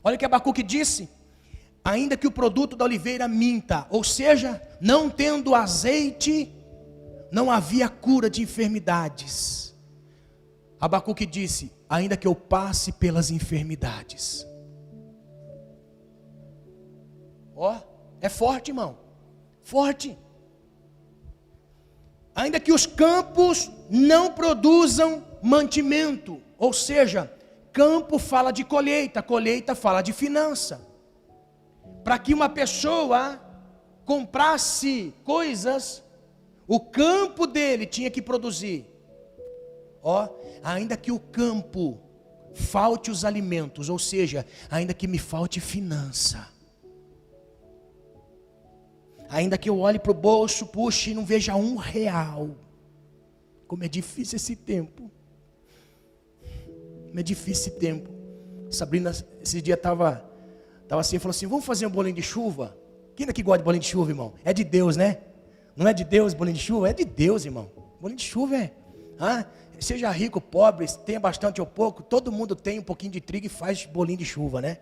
Olha o que Abacuque disse: ainda que o produto da oliveira minta, ou seja, não tendo azeite, não havia cura de enfermidades. Abacuque disse: ainda que eu passe pelas enfermidades. Ó, é forte, irmão, forte. Ainda que os campos não produzam mantimento, ou seja, campo fala de colheita, colheita fala de finança. Para que uma pessoa comprasse coisas, o campo dele tinha que produzir. Ó, ainda que o campo falte os alimentos, ou seja, ainda que me falte finança. Ainda que eu olhe para o bolso, puxe e não veja R$1. Como é difícil esse tempo. Como é difícil esse tempo. Sabrina, esse dia estava assim, falou assim: vamos fazer um bolinho de chuva? Quem daqui gosta de bolinho de chuva, irmão? É de Deus, né? Não é de Deus bolinho de chuva? É de Deus, irmão. Bolinho de chuva seja rico, pobre, tenha bastante ou pouco, todo mundo tem um pouquinho de trigo e faz bolinho de chuva, né?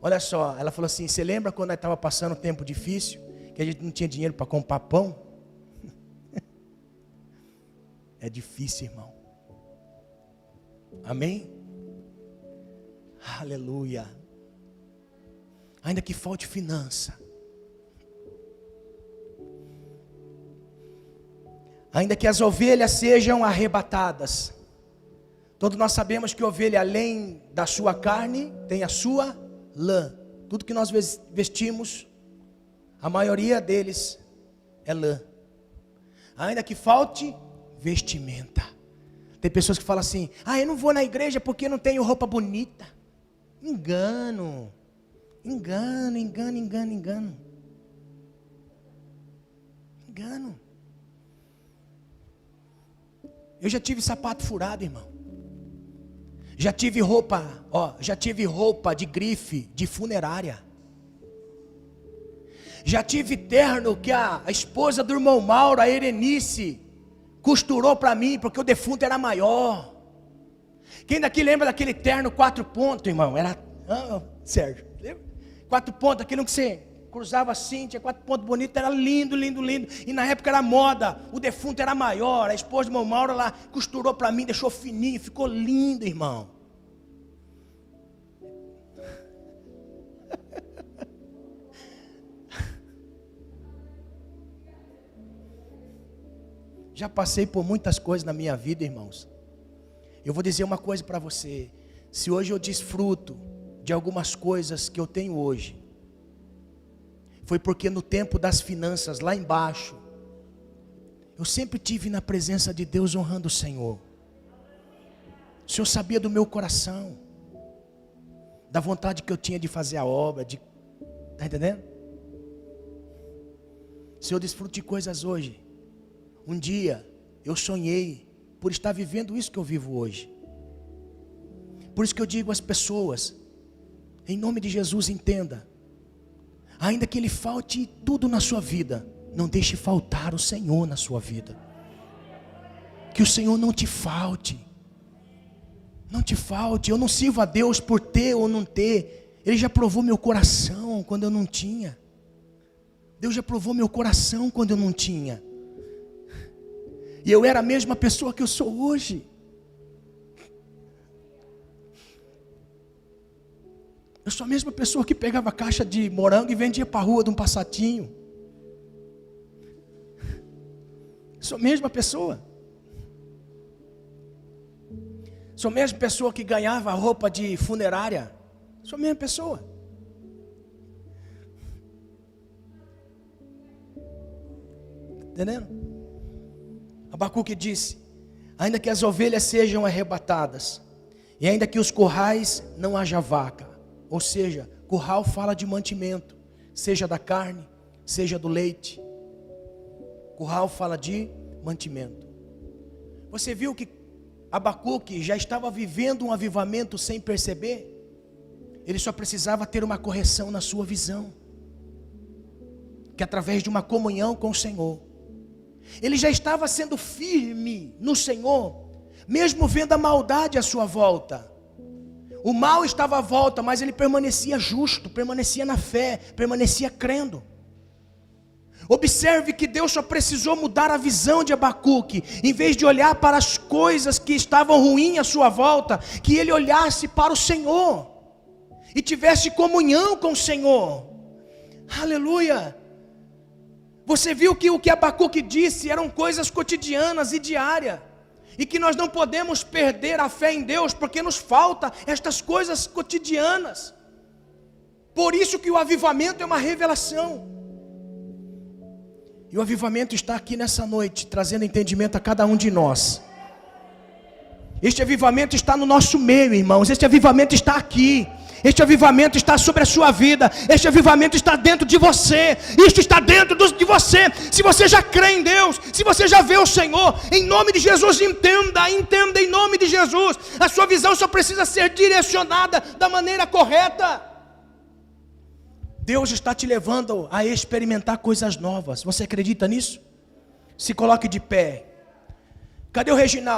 Olha só, ela falou assim: você lembra quando nós estava passando um tempo difícil, que a gente não tinha dinheiro para comprar pão? É difícil, irmão. Amém? Aleluia. Ainda que falte finança, ainda que as ovelhas sejam arrebatadas. Todos nós sabemos que ovelha, além da sua carne, tem a sua lã. Tudo que nós vestimos, a maioria deles é lã. Ainda que falte vestimenta. Tem pessoas que falam assim: eu não vou na igreja porque não tenho roupa bonita. Engano. Engano. Eu já tive sapato furado, irmão. Já tive roupa de grife de funerária. Já tive terno que a esposa do irmão Mauro, a Erenice, costurou para mim, porque o defunto era maior. Quem daqui lembra daquele terno 4 pontos, irmão? Era, Sérgio, lembra? 4 pontos, aquele que você cruzava assim, tinha 4 pontos bonitos, era lindo. E na época era moda, o defunto era maior. A esposa do irmão Mauro lá costurou para mim, deixou fininho, ficou lindo, irmão. Já passei por muitas coisas na minha vida, irmãos. Eu vou dizer uma coisa para você: se hoje eu desfruto de algumas coisas que eu tenho hoje, foi porque no tempo das finanças, lá embaixo, eu sempre tive na presença de Deus, honrando o Senhor. O Senhor sabia do meu coração, da vontade que eu tinha de fazer a obra, tá entendendo? Se eu desfruto de coisas hoje, um dia eu sonhei por estar vivendo isso que eu vivo hoje. Por isso que eu digo às pessoas, em nome de Jesus, entenda: ainda que Ele falte tudo na sua vida, não deixe faltar o Senhor na sua vida. Que o Senhor não te falte. Não te falte. Eu não sirvo a Deus por ter ou não ter. Ele já provou meu coração quando eu não tinha. Deus já provou meu coração quando eu não tinha. E eu era a mesma pessoa que eu sou hoje. Eu sou a mesma pessoa que pegava caixa de morango e vendia para a rua de um passatinho. Sou a mesma pessoa. Sou a mesma pessoa que ganhava roupa de funerária. Sou a mesma pessoa. Entendendo? Abacuque disse: ainda que as ovelhas sejam arrebatadas, e ainda que os currais não haja vaca. Ou seja, curral fala de mantimento, seja da carne, seja do leite. Curral fala de mantimento. Você viu que Abacuque já estava vivendo um avivamento sem perceber? Ele só precisava ter uma correção na sua visão, que através de uma comunhão com o Senhor, Ele já estava sendo firme no Senhor, mesmo vendo a maldade à sua volta. O mal estava à volta, mas ele permanecia justo, permanecia na fé, permanecia crendo. Observe que Deus só precisou mudar a visão de Abacuque, em vez de olhar para as coisas que estavam ruins à sua volta, que ele olhasse para o Senhor e tivesse comunhão com o Senhor. Aleluia! Você viu que o que Abacuque disse eram coisas cotidianas e diárias, e que nós não podemos perder a fé em Deus, porque nos falta estas coisas cotidianas. Por isso que o avivamento é uma revelação. E o avivamento está aqui nessa noite, trazendo entendimento a cada um de nós. Este avivamento está no nosso meio, irmãos. Este avivamento está aqui. Este avivamento está sobre a sua vida. Este avivamento está dentro de você. Isto está dentro de você. Se você já crê em Deus, se você já vê o Senhor, em nome de Jesus, entenda em nome de Jesus. A sua visão só precisa ser direcionada da maneira correta. Deus está te levando a experimentar coisas novas. Você acredita nisso? Se coloque de pé. Cadê o Reginaldo?